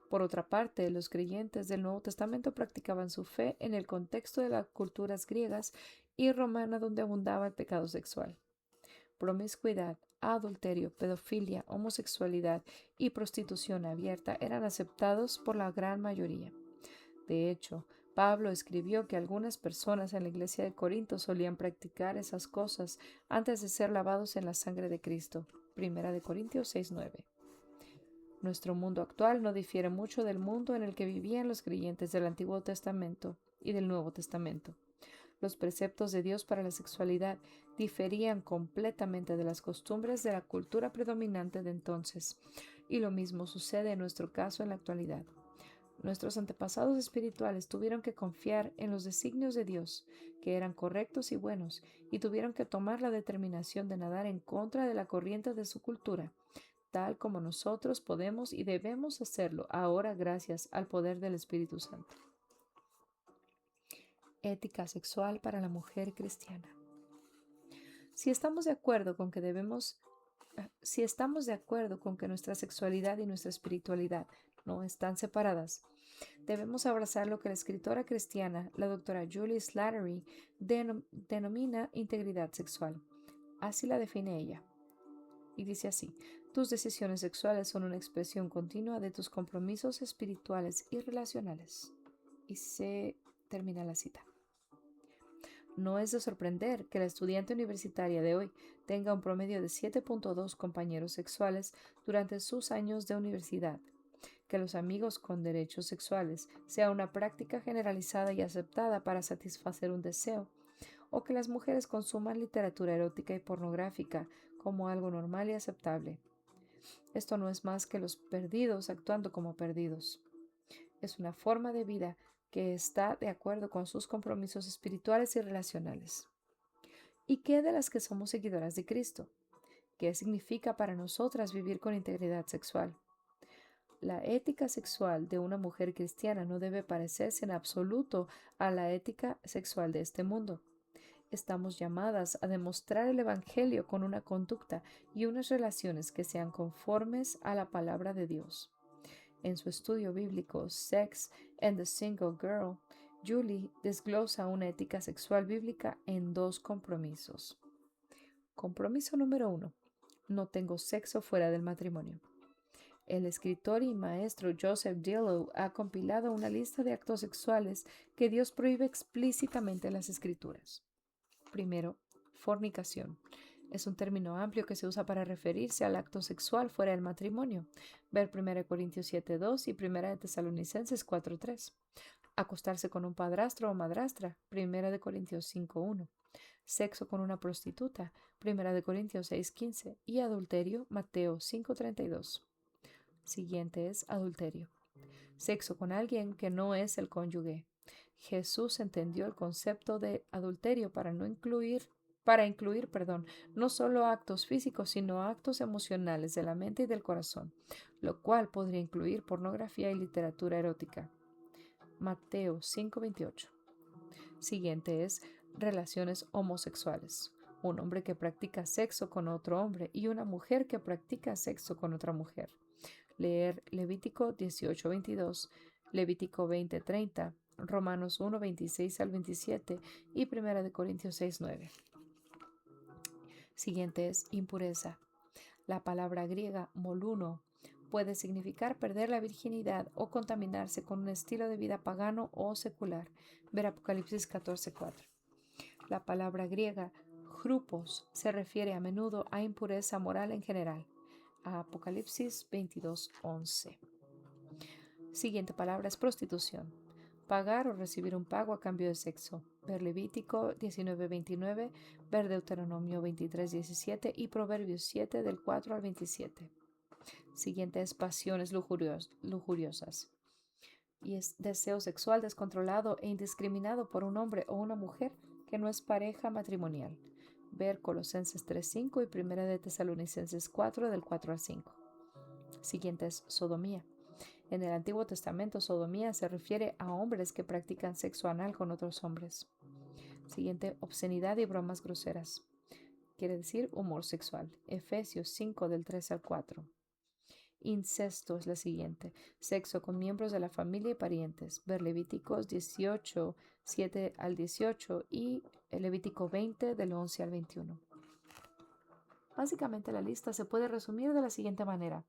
Por otra parte, los creyentes del Nuevo Testamento practicaban su fe en el contexto de las culturas griegas y romana donde abundaba el pecado sexual. Promiscuidad, adulterio, pedofilia, homosexualidad y prostitución abierta eran aceptados por la gran mayoría. De hecho, Pablo escribió que algunas personas en la iglesia de Corinto solían practicar esas cosas antes de ser lavados en la sangre de Cristo. Primera de Corintios 6:9. Nuestro mundo actual no difiere mucho del mundo en el que vivían los creyentes del Antiguo Testamento y del Nuevo Testamento. Los preceptos de Dios para la sexualidad diferían completamente de las costumbres de la cultura predominante de entonces, y lo mismo sucede en nuestro caso en la actualidad. Nuestros antepasados espirituales tuvieron que confiar en los designios de Dios, que eran correctos y buenos, y tuvieron que tomar la determinación de nadar en contra de la corriente de su cultura, tal como nosotros podemos y debemos hacerlo ahora gracias al poder del Espíritu Santo. Ética sexual para la mujer cristiana. Si estamos de acuerdo con que nuestra sexualidad y nuestra espiritualidad no están separadas, debemos abrazar lo que la escritora cristiana, la doctora Julie Slattery, denomina integridad sexual. Así la define ella. Y dice así: tus decisiones sexuales son una expresión continua de tus compromisos espirituales y relacionales. Y se termina la cita. No es de sorprender que la estudiante universitaria de hoy tenga un promedio de 7.2 compañeros sexuales durante sus años de universidad, que los amigos con derechos sexuales sea una práctica generalizada y aceptada para satisfacer un deseo, o que las mujeres consuman literatura erótica y pornográfica como algo normal y aceptable. Esto no es más que los perdidos actuando como perdidos. Es una forma de vida que está de acuerdo con sus compromisos espirituales y relacionales. ¿Y qué de las que somos seguidoras de Cristo? ¿Qué significa para nosotras vivir con integridad sexual? La ética sexual de una mujer cristiana no debe parecerse en absoluto a la ética sexual de este mundo. Estamos llamadas a demostrar el Evangelio con una conducta y unas relaciones que sean conformes a la palabra de Dios. En su estudio bíblico Sex and the Single Girl, Julie desglosa una ética sexual bíblica en 2 compromisos. Compromiso número 1. No tengo sexo fuera del matrimonio. El escritor y maestro Joseph Dillow ha compilado una lista de actos sexuales que Dios prohíbe explícitamente en las Escrituras. Primero, fornicación. Es un término amplio que se usa para referirse al acto sexual fuera del matrimonio. Ver 1 Corintios 7:2 y 1 Tesalonicenses 4:3. Acostarse con un padrastro o madrastra. 1 Corintios 5:1. Sexo con una prostituta. 1 Corintios 6:15. Y adulterio. Mateo 5:32. Siguiente es adulterio. Sexo con alguien que no es el cónyuge. Jesús entendió el concepto de adulterio para incluir, no solo actos físicos, sino actos emocionales de la mente y del corazón, lo cual podría incluir pornografía y literatura erótica. Mateo 5:28. Siguiente es relaciones homosexuales. Un hombre que practica sexo con otro hombre y una mujer que practica sexo con otra mujer. Leer Levítico 18:22, Levítico 20:30, Romanos 1, 26 al 27 y 1 Corintios 6, 9. Siguiente es impureza. La palabra griega moluno puede significar perder la virginidad o contaminarse con un estilo de vida pagano o secular. Ver Apocalipsis 14:4. La palabra griega grupos se refiere a menudo a impureza moral en general. A Apocalipsis 22:11. Siguiente palabra es prostitución. Pagar o recibir un pago a cambio de sexo. Ver Levítico 19:29, ver Deuteronomio 23:17 y Proverbios 7 del 4 al 27. Siguiente es pasiones lujuriosas. Y es deseo sexual descontrolado e indiscriminado por un hombre o una mujer que no es pareja matrimonial. Ver Colosenses 3:5 y 1 de Tesalonicenses 4 del 4 al 5. Siguiente es sodomía. En el Antiguo Testamento, sodomía se refiere a hombres que practican sexo anal con otros hombres. Siguiente, obscenidad y bromas groseras. Quiere decir humor sexual. Efesios 5 del 3 al 4. Incesto es la siguiente. Sexo con miembros de la familia y parientes. Ver Levíticos 18, 7 al 18 y Levítico 20 del 11 al 21. Básicamente la lista se puede resumir de la siguiente manera.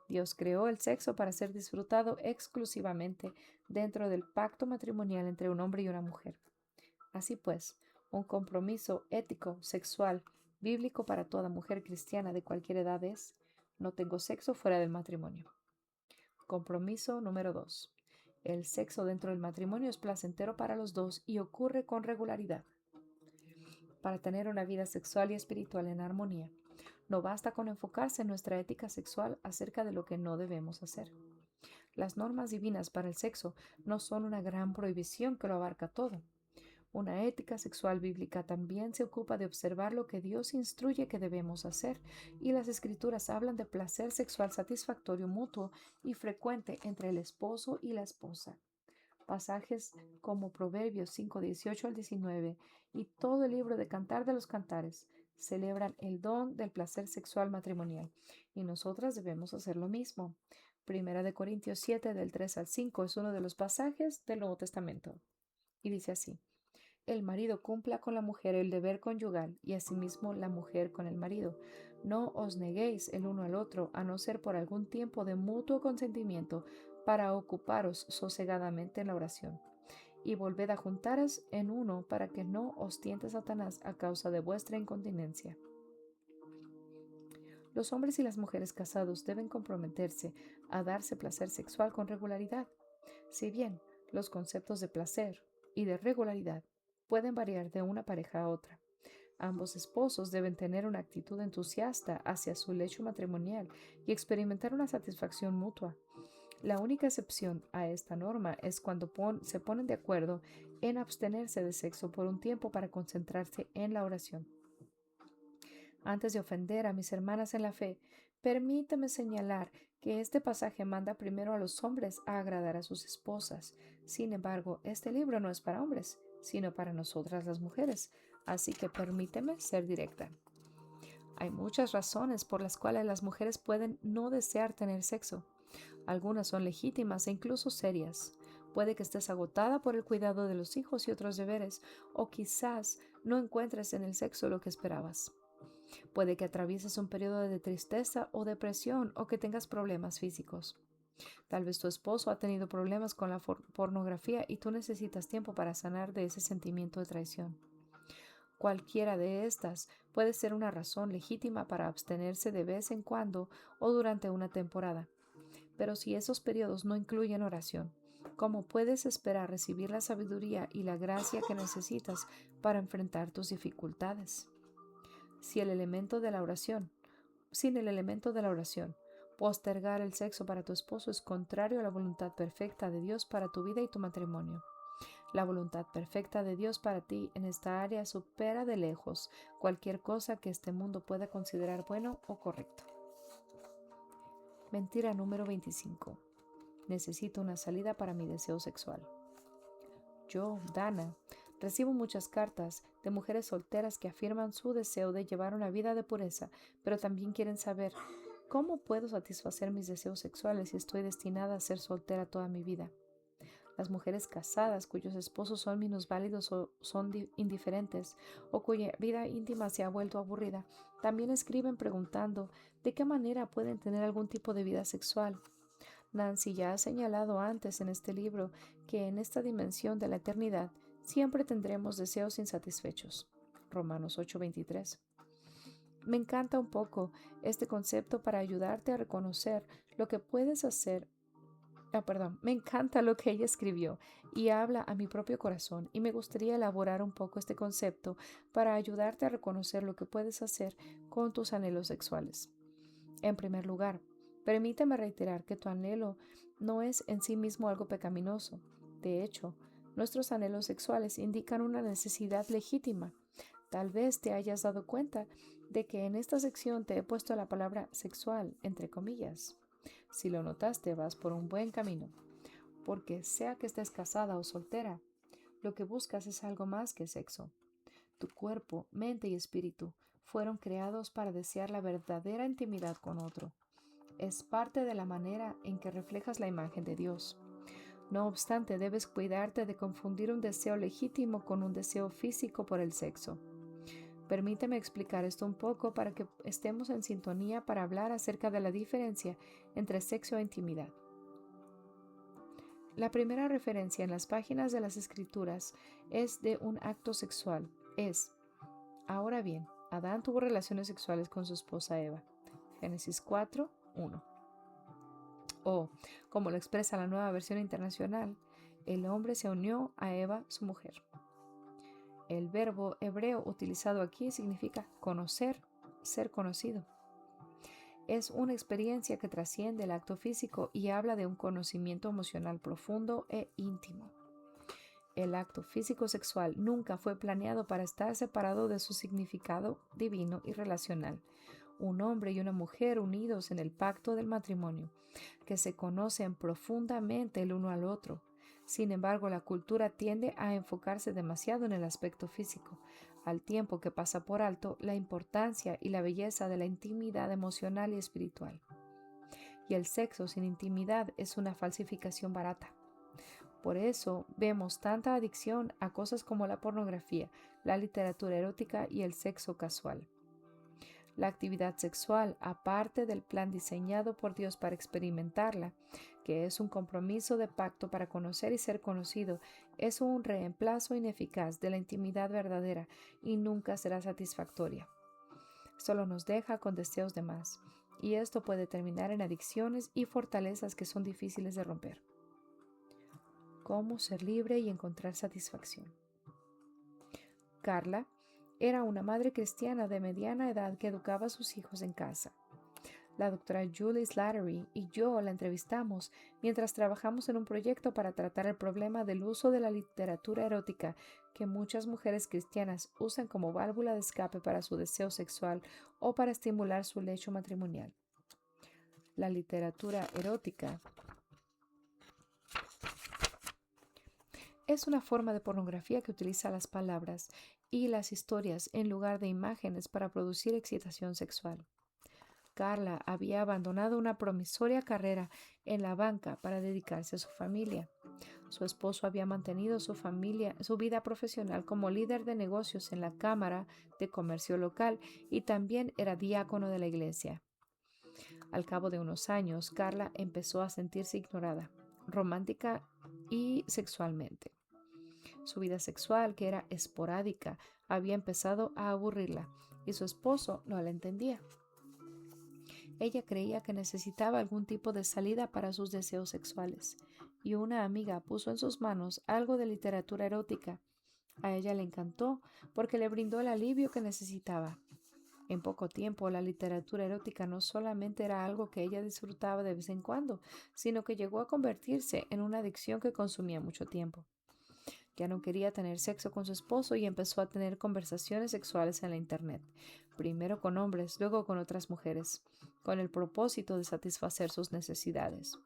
Dios creó el sexo para ser disfrutado exclusivamente dentro del pacto matrimonial entre un hombre y una mujer. Así pues, un compromiso ético, sexual, bíblico para toda mujer cristiana de cualquier edad es: no tengo sexo fuera del matrimonio. Compromiso número 2. El sexo dentro del matrimonio es placentero para los dos y ocurre con regularidad. Para tener una vida sexual y espiritual en armonía, no basta con enfocarse en nuestra ética sexual acerca de lo que no debemos hacer. Las normas divinas para el sexo no son una gran prohibición que lo abarca todo. Una ética sexual bíblica también se ocupa de observar lo que Dios instruye que debemos hacer, y las Escrituras hablan de placer sexual satisfactorio mutuo y frecuente entre el esposo y la esposa. Pasajes como Proverbios 5, 18 al 19 y todo el libro de Cantar de los Cantares celebran el don del placer sexual matrimonial, y nosotras debemos hacer lo mismo. 1 Corintios 7 del 3 al 5 es uno de los pasajes del Nuevo Testamento, y dice así: el marido cumpla con la mujer el deber conyugal, y asimismo la mujer con el marido. No os neguéis el uno al otro, a no ser por algún tiempo de mutuo consentimiento, para ocuparos sosegadamente en la oración. Y volved a juntaros en uno, para que no os tiente Satanás a causa de vuestra incontinencia. Los hombres y las mujeres casados deben comprometerse a darse placer sexual con regularidad. Si bien los conceptos de placer y de regularidad pueden variar de una pareja a otra, ambos esposos deben tener una actitud entusiasta hacia su lecho matrimonial y experimentar una satisfacción mutua. La única excepción a esta norma es cuando se ponen de acuerdo en abstenerse de sexo por un tiempo para concentrarse en la oración. Antes de ofender a mis hermanas en la fe, permíteme señalar que este pasaje manda primero a los hombres a agradar a sus esposas. Sin embargo, este libro no es para hombres, sino para nosotras las mujeres, así que permíteme ser directa. Hay muchas razones por las cuales las mujeres pueden no desear tener sexo. Algunas son legítimas e incluso serias. Puede que estés agotada por el cuidado de los hijos y otros deberes, o quizás no encuentres en el sexo lo que esperabas. Puede que atravieses un periodo de tristeza o depresión, o que tengas problemas físicos. Tal vez tu esposo ha tenido problemas con la pornografía y tú necesitas tiempo para sanar de ese sentimiento de traición. Cualquiera de estas puede ser una razón legítima para abstenerse de vez en cuando o durante una temporada. Pero si esos periodos no incluyen oración, ¿cómo puedes esperar recibir la sabiduría y la gracia que necesitas para enfrentar tus dificultades? Sin el elemento de la oración, postergar el sexo para tu esposo es contrario a la voluntad perfecta de Dios para tu vida y tu matrimonio. La voluntad perfecta de Dios para ti en esta área supera de lejos cualquier cosa que este mundo pueda considerar bueno o correcto. Mentira número 25. Necesito una salida para mi deseo sexual. Yo, Dana, recibo muchas cartas de mujeres solteras que afirman su deseo de llevar una vida de pureza, pero también quieren saber: ¿cómo puedo satisfacer mis deseos sexuales si estoy destinada a ser soltera toda mi vida? Las mujeres casadas cuyos esposos son minusválidos o son indiferentes o cuya vida íntima se ha vuelto aburrida, también escriben preguntando de qué manera pueden tener algún tipo de vida sexual. Nancy ya ha señalado antes en este libro que en esta dimensión de la eternidad siempre tendremos deseos insatisfechos. Romanos 8:23. Me encanta un poco este concepto para ayudarte a reconocer lo que puedes hacer. Me encanta lo que ella escribió y habla a mi propio corazón, y me gustaría elaborar un poco este concepto para ayudarte a reconocer lo que puedes hacer con tus anhelos sexuales. En primer lugar, permíteme reiterar que tu anhelo no es en sí mismo algo pecaminoso. De hecho, nuestros anhelos sexuales indican una necesidad legítima. Tal vez te hayas dado cuenta de que en esta sección te he puesto la palabra sexual entre comillas. Si lo notaste, vas por un buen camino, porque sea que estés casada o soltera, lo que buscas es algo más que sexo. Tu cuerpo, mente y espíritu fueron creados para desear la verdadera intimidad con otro. Es parte de la manera en que reflejas la imagen de Dios. No obstante, debes cuidarte de confundir un deseo legítimo con un deseo físico por el sexo. Permíteme explicar esto un poco para que estemos en sintonía para hablar acerca de la diferencia entre sexo e intimidad. La primera referencia en las páginas de las Escrituras es de un acto sexual. Ahora bien, Adán tuvo relaciones sexuales con su esposa Eva. Génesis 4:1. O, como lo expresa la Nueva Versión Internacional, el hombre se unió a Eva, su mujer. El verbo hebreo utilizado aquí significa conocer, ser conocido. Es una experiencia que trasciende el acto físico y habla de un conocimiento emocional profundo e íntimo. El acto físico-sexual nunca fue planeado para estar separado de su significado divino y relacional. Un hombre y una mujer unidos en el pacto del matrimonio, que se conocen profundamente el uno al otro. Sin embargo, la cultura tiende a enfocarse demasiado en el aspecto físico, al tiempo que pasa por alto la importancia y la belleza de la intimidad emocional y espiritual. Y el sexo sin intimidad es una falsificación barata. Por eso vemos tanta adicción a cosas como la pornografía, la literatura erótica y el sexo casual. La actividad sexual, aparte del plan diseñado por Dios para experimentarla, que es un compromiso de pacto para conocer y ser conocido, es un reemplazo ineficaz de la intimidad verdadera y nunca será satisfactoria. Solo nos deja con deseos de más, y esto puede terminar en adicciones y fortalezas que son difíciles de romper. ¿Cómo ser libre y encontrar satisfacción? Carla era una madre cristiana de mediana edad que educaba a sus hijos en casa. La doctora Julie Slattery y yo la entrevistamos mientras trabajamos en un proyecto para tratar el problema del uso de la literatura erótica que muchas mujeres cristianas usan como válvula de escape para su deseo sexual o para estimular su lecho matrimonial. La literatura erótica es una forma de pornografía que utiliza las palabras y las historias en lugar de imágenes para producir excitación sexual. Carla había abandonado una promisoria carrera en la banca para dedicarse a su familia. Su esposo había mantenido su vida profesional como líder de negocios en la Cámara de Comercio local y también era diácono de la iglesia. Al cabo de unos años, Carla empezó a sentirse ignorada, romántica y sexualmente. Su vida sexual, que era esporádica, había empezado a aburrirla y su esposo no la entendía. Ella creía que necesitaba algún tipo de salida para sus deseos sexuales, y una amiga puso en sus manos algo de literatura erótica. A ella le encantó porque le brindó el alivio que necesitaba. En poco tiempo, la literatura erótica no solamente era algo que ella disfrutaba de vez en cuando, sino que llegó a convertirse en una adicción que consumía mucho tiempo. Ya no quería tener sexo con su esposo y empezó a tener conversaciones sexuales en la internet, primero con hombres, luego con otras mujeres, con el propósito de satisfacer sus necesidades.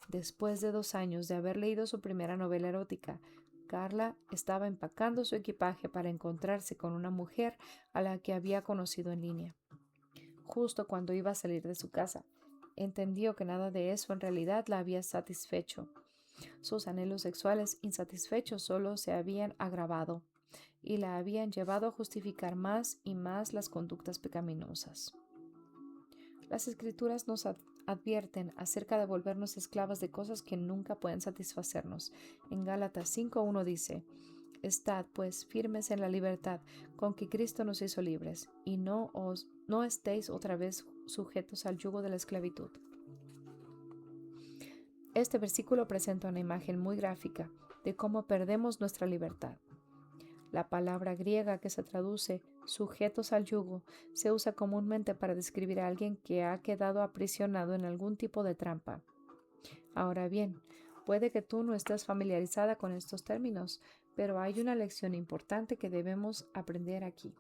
Después de 2 años de haber leído su primera novela erótica, Carla estaba empacando su equipaje para encontrarse con una mujer a la que había conocido en línea. Justo cuando iba a salir de su casa, entendió que nada de eso en realidad la había satisfecho. Sus anhelos sexuales insatisfechos solo se habían agravado y la habían llevado a justificar más y más las conductas pecaminosas. Las Escrituras nos advierten acerca de volvernos esclavas de cosas que nunca pueden satisfacernos. En Gálatas 5:1 dice: Estad, pues, firmes en la libertad con que Cristo nos hizo libres, y no estéis otra vez sujetos al yugo de la esclavitud. Este versículo presenta una imagen muy gráfica de cómo perdemos nuestra libertad. La palabra griega que se traduce sujetos al yugo se usa comúnmente para describir a alguien que ha quedado aprisionado en algún tipo de trampa. Ahora bien, puede que tú no estés familiarizada con estos términos, pero hay una lección importante que debemos aprender aquí.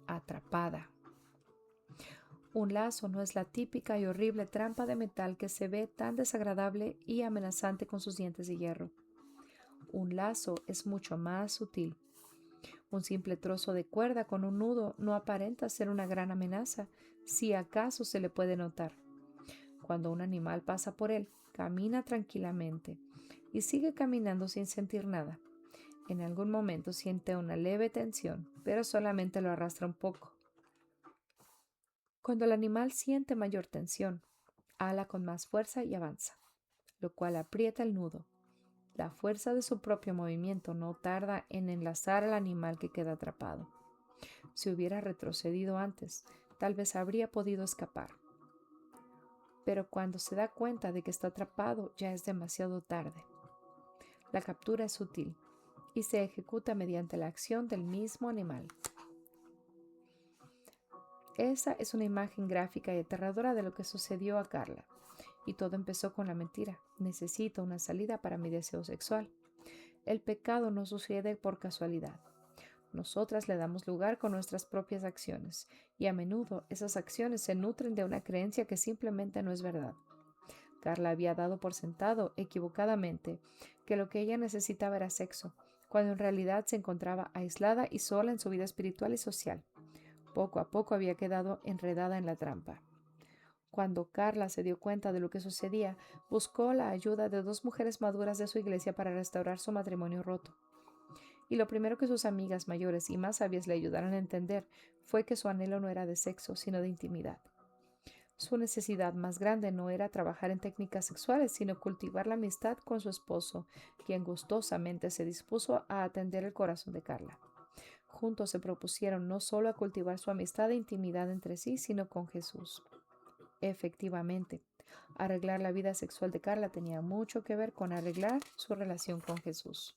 Atrapada. Un lazo no es la típica y horrible trampa de metal que se ve tan desagradable y amenazante con sus dientes de hierro. Un lazo es mucho más sutil. Un simple trozo de cuerda con un nudo no aparenta ser una gran amenaza, si acaso se le puede notar. Cuando un animal pasa por él, camina tranquilamente y sigue caminando sin sentir nada. En algún momento siente una leve tensión, pero solamente lo arrastra un poco. Cuando el animal siente mayor tensión, ala con más fuerza y avanza, lo cual aprieta el nudo. La fuerza de su propio movimiento no tarda en enlazar al animal que queda atrapado. Si hubiera retrocedido antes, tal vez habría podido escapar. Pero cuando se da cuenta de que está atrapado, ya es demasiado tarde. La captura es sutil y se ejecuta mediante la acción del mismo animal. Esa es una imagen gráfica y aterradora de lo que sucedió a Carla. Y todo empezó con la mentira. Necesito una salida para mi deseo sexual. El pecado no sucede por casualidad. Nosotras le damos lugar con nuestras propias acciones, y a menudo esas acciones se nutren de una creencia que simplemente no es verdad. Carla había dado por sentado, equivocadamente, que lo que ella necesitaba era sexo, cuando en realidad se encontraba aislada y sola en su vida espiritual y social. Poco a poco había quedado enredada en la trampa. Cuando Carla se dio cuenta de lo que sucedía, buscó la ayuda de 2 mujeres maduras de su iglesia para restaurar su matrimonio roto. Y lo primero que sus amigas mayores y más sabias le ayudaron a entender fue que su anhelo no era de sexo, sino de intimidad. Su necesidad más grande no era trabajar en técnicas sexuales, sino cultivar la amistad con su esposo, quien gustosamente se dispuso a atender el corazón de Carla. Juntos se propusieron no solo a cultivar su amistad e intimidad entre sí, sino con Jesús. Efectivamente, arreglar la vida sexual de Carla tenía mucho que ver con arreglar su relación con Jesús.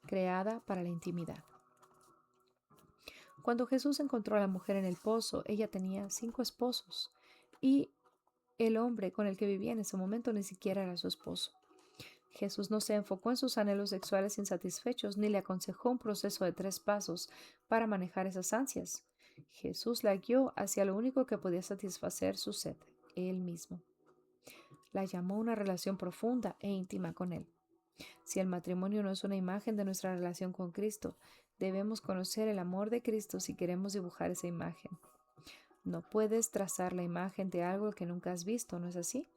Creada para la intimidad. Cuando Jesús encontró a la mujer en el pozo, ella tenía 5 esposos y el hombre con el que vivía en ese momento ni siquiera era su esposo. Jesús no se enfocó en sus anhelos sexuales insatisfechos ni le aconsejó un proceso de 3 pasos para manejar esas ansias. Jesús la guió hacia lo único que podía satisfacer su sed, Él mismo. La llamó a una relación profunda e íntima con Él. Si el matrimonio no es una imagen de nuestra relación con Cristo, debemos conocer el amor de Cristo si queremos dibujar esa imagen. No puedes trazar la imagen de algo que nunca has visto, ¿no es así?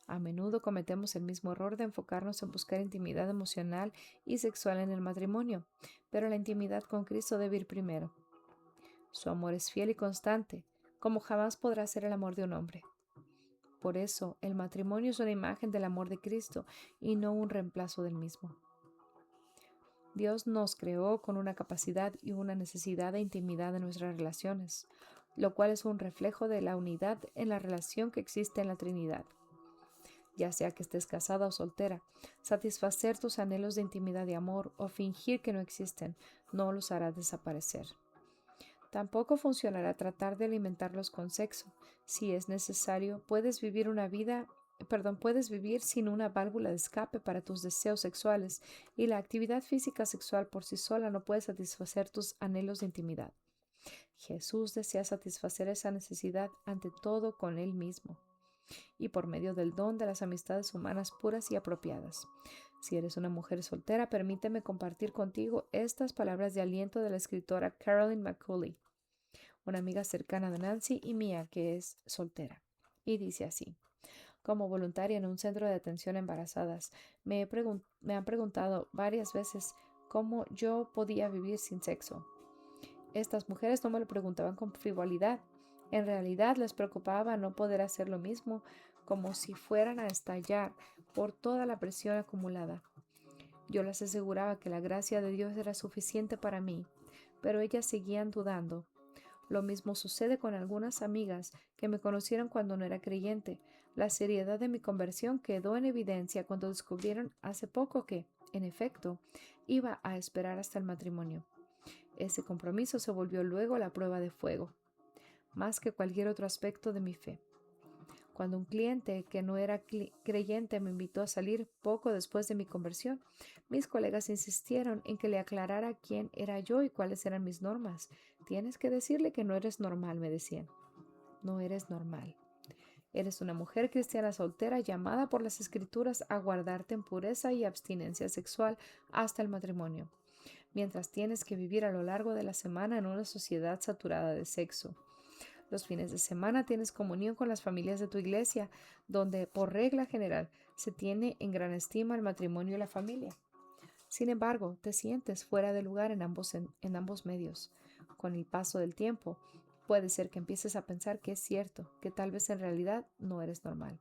A menudo cometemos el mismo error de enfocarnos en buscar intimidad emocional y sexual en el matrimonio, pero la intimidad con Cristo debe ir primero. Su amor es fiel y constante, como jamás podrá ser el amor de un hombre. Por eso, el matrimonio es una imagen del amor de Cristo y no un reemplazo del mismo. Dios nos creó con una capacidad y una necesidad de intimidad en nuestras relaciones, lo cual es un reflejo de la unidad en la relación que existe en la Trinidad. Ya sea que estés casada o soltera, satisfacer tus anhelos de intimidad y amor o fingir que no existen no los hará desaparecer. Tampoco funcionará tratar de alimentarlos con sexo. Si es necesario, puedes vivir sin una válvula de escape para tus deseos sexuales, y la actividad física sexual por sí sola no puede satisfacer tus anhelos de intimidad. Jesús desea satisfacer esa necesidad ante todo con Él mismo y por medio del don de las amistades humanas puras y apropiadas. Si eres una mujer soltera, permíteme compartir contigo estas palabras de aliento de la escritora Carolyn McCulley, una amiga cercana de Nancy y mía que es soltera. Y dice así: como voluntaria en un centro de atención a embarazadas, me han preguntado varias veces cómo yo podía vivir sin sexo. Estas mujeres no me lo preguntaban con frivolidad. En realidad les preocupaba no poder hacer lo mismo, como si fueran a estallar por toda la presión acumulada. Yo les aseguraba que la gracia de Dios era suficiente para mí, pero ellas seguían dudando. Lo mismo sucede con algunas amigas que me conocieron cuando no era creyente. La seriedad de mi conversión quedó en evidencia cuando descubrieron hace poco que, en efecto, iba a esperar hasta el matrimonio. Ese compromiso se volvió luego la prueba de fuego, más que cualquier otro aspecto de mi fe. Cuando un cliente que no era creyente me invitó a salir poco después de mi conversión, mis colegas insistieron en que le aclarara quién era yo y cuáles eran mis normas. Tienes que decirle que no eres normal, me decían. No eres normal. Eres una mujer cristiana soltera llamada por las Escrituras a guardarte en pureza y abstinencia sexual hasta el matrimonio, mientras tienes que vivir a lo largo de la semana en una sociedad saturada de sexo. Los fines de semana tienes comunión con las familias de tu iglesia, donde, por regla general, se tiene en gran estima el matrimonio y la familia. Sin embargo, te sientes fuera de lugar en ambos medios. Con el paso del tiempo, puede ser que empieces a pensar que es cierto, que tal vez en realidad no eres normal.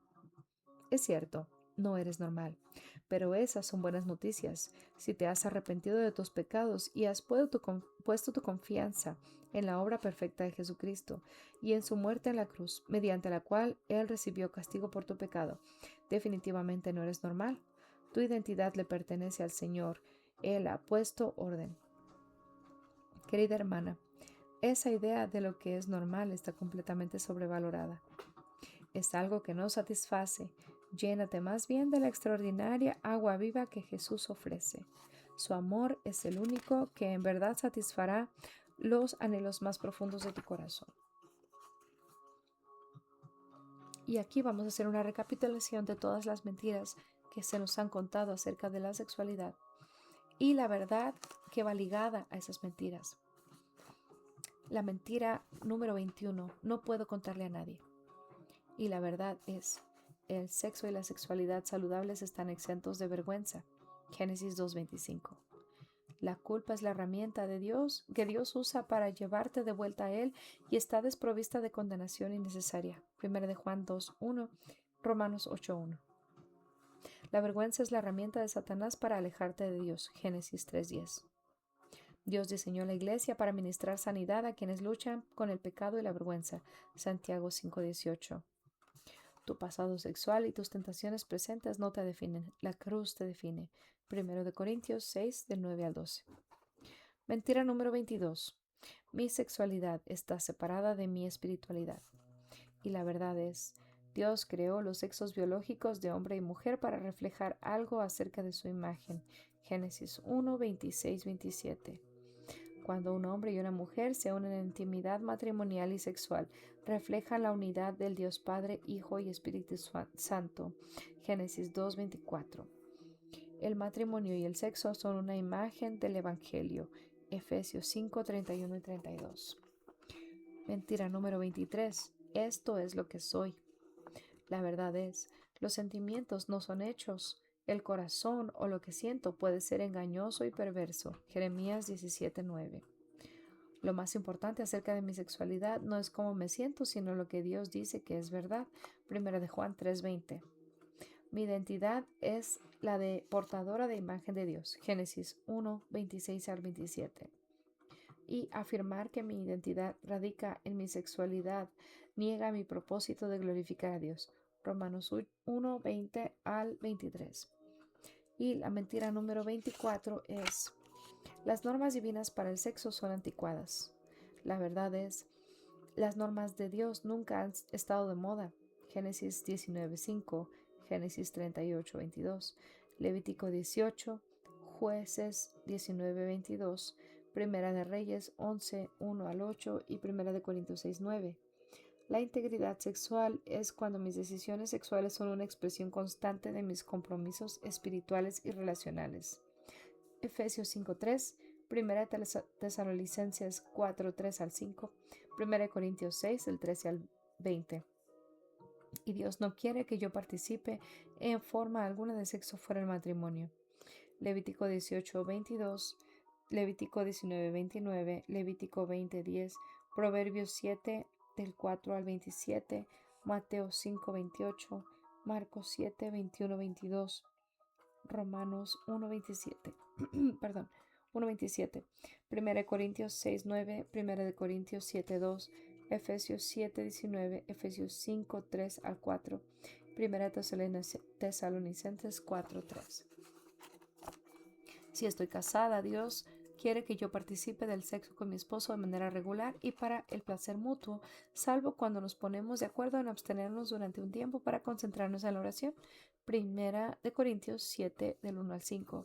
Es cierto, no eres normal, pero esas son buenas noticias. Si te has arrepentido de tus pecados y has puesto tu confianza en la obra perfecta de Jesucristo y en su muerte en la cruz, mediante la cual Él recibió castigo por tu pecado, definitivamente no eres normal. Tu identidad le pertenece al Señor. Él ha puesto orden. Querida hermana, esa idea de lo que es normal está completamente sobrevalorada. Es algo que no satisface. Llénate más bien de la extraordinaria agua viva que Jesús ofrece. Su amor es el único que en verdad satisfará los anhelos más profundos de tu corazón. Y aquí vamos a hacer una recapitulación de todas las mentiras que se nos han contado acerca de la sexualidad y la verdad que va ligada a esas mentiras. La mentira número 21, no puedo contarle a nadie. Y la verdad es, el sexo y la sexualidad saludables están exentos de vergüenza. Génesis 2:25. La culpa es la herramienta de Dios que Dios usa para llevarte de vuelta a Él y está desprovista de condenación innecesaria. 1 de Juan 2:1, Romanos 8:1. La vergüenza es la herramienta de Satanás para alejarte de Dios. Génesis 3:10. Dios diseñó la iglesia para ministrar sanidad a quienes luchan con el pecado y la vergüenza. Santiago 5:18. Tu pasado sexual y tus tentaciones presentes no te definen, la cruz te define. 1 Corintios 6, del 9 al 12. Mentira número 22. Mi sexualidad está separada de mi espiritualidad. Y la verdad es, Dios creó los sexos biológicos de hombre y mujer para reflejar algo acerca de su imagen. Génesis 1, 26, 27. Cuando un hombre y una mujer se unen en intimidad matrimonial y sexual, reflejan la unidad del Dios Padre, Hijo y Espíritu Santo. Génesis 2:24. El matrimonio y el sexo son una imagen del Evangelio. Efesios 5:31 y 32. Mentira número 23. Esto es lo que soy. La verdad es, los sentimientos no son hechos. El corazón o lo que siento puede ser engañoso y perverso. Jeremías 17:9. Lo más importante acerca de mi sexualidad no es cómo me siento, sino lo que Dios dice que es verdad. 1 de Juan 3:20. Mi identidad es la de portadora de imagen de Dios. Génesis 1:26 al 27. Y afirmar que mi identidad radica en mi sexualidad niega mi propósito de glorificar a Dios. Romanos 1:20 al 23. Y la mentira número 24 es: las normas divinas para el sexo son anticuadas. La verdad es, las normas de Dios nunca han estado de moda. Génesis 19:5, Génesis 38:22, Levítico 18, Jueces 19:22, Primera de Reyes 11:1 al 8 y Primera de Corintios 6:9. La integridad sexual es cuando mis decisiones sexuales son una expresión constante de mis compromisos espirituales y relacionales. Efesios 5:3, 1 Tesalonicenses 4:3 al 5, 1 Corintios 6, del 13 al 20. y Dios no quiere que yo participe en forma alguna de sexo fuera del matrimonio. Levítico 18:22, Levítico 19:29, Levítico 20:10, Proverbios 7 del 4 al 27, Mateo 5:28, Marcos 7:21-22, Romanos 1:27, perdón, 1:27, 1 Corintios 6:9, 1 Corintios 7:2, Efesios 7:19, Efesios 5:3 al 4, 1 Tesalonicenses 4:3. Si estoy casada, Dios quiere que yo participe del sexo con mi esposo de manera regular y para el placer mutuo, salvo cuando nos ponemos de acuerdo en abstenernos durante un tiempo para concentrarnos en la oración. 1 Corintios 7 del 1 al 5.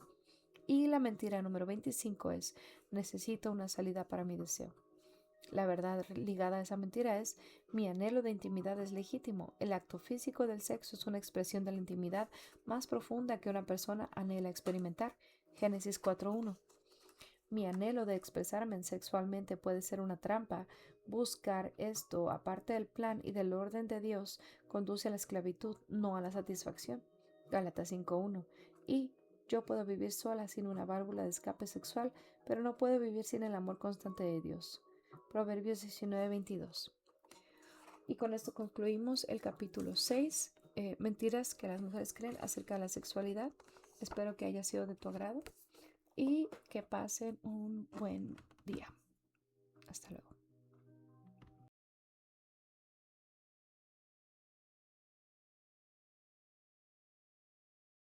Y la mentira número 25 es: necesito una salida para mi deseo. La verdad ligada a esa mentira es: mi anhelo de intimidad es legítimo. El acto físico del sexo es una expresión de la intimidad más profunda que una persona anhela experimentar. Génesis 4:1. Mi anhelo de expresarme sexualmente puede ser una trampa. Buscar esto, aparte del plan y del orden de Dios, conduce a la esclavitud, no a la satisfacción. Gálatas 5:1. Y yo puedo vivir sola sin una válvula de escape sexual, pero no puedo vivir sin el amor constante de Dios. Proverbios 19:22. Y con esto concluimos el capítulo 6, mentiras que las mujeres creen acerca de la sexualidad. Espero que haya sido de tu agrado y que pasen un buen día. Hasta luego.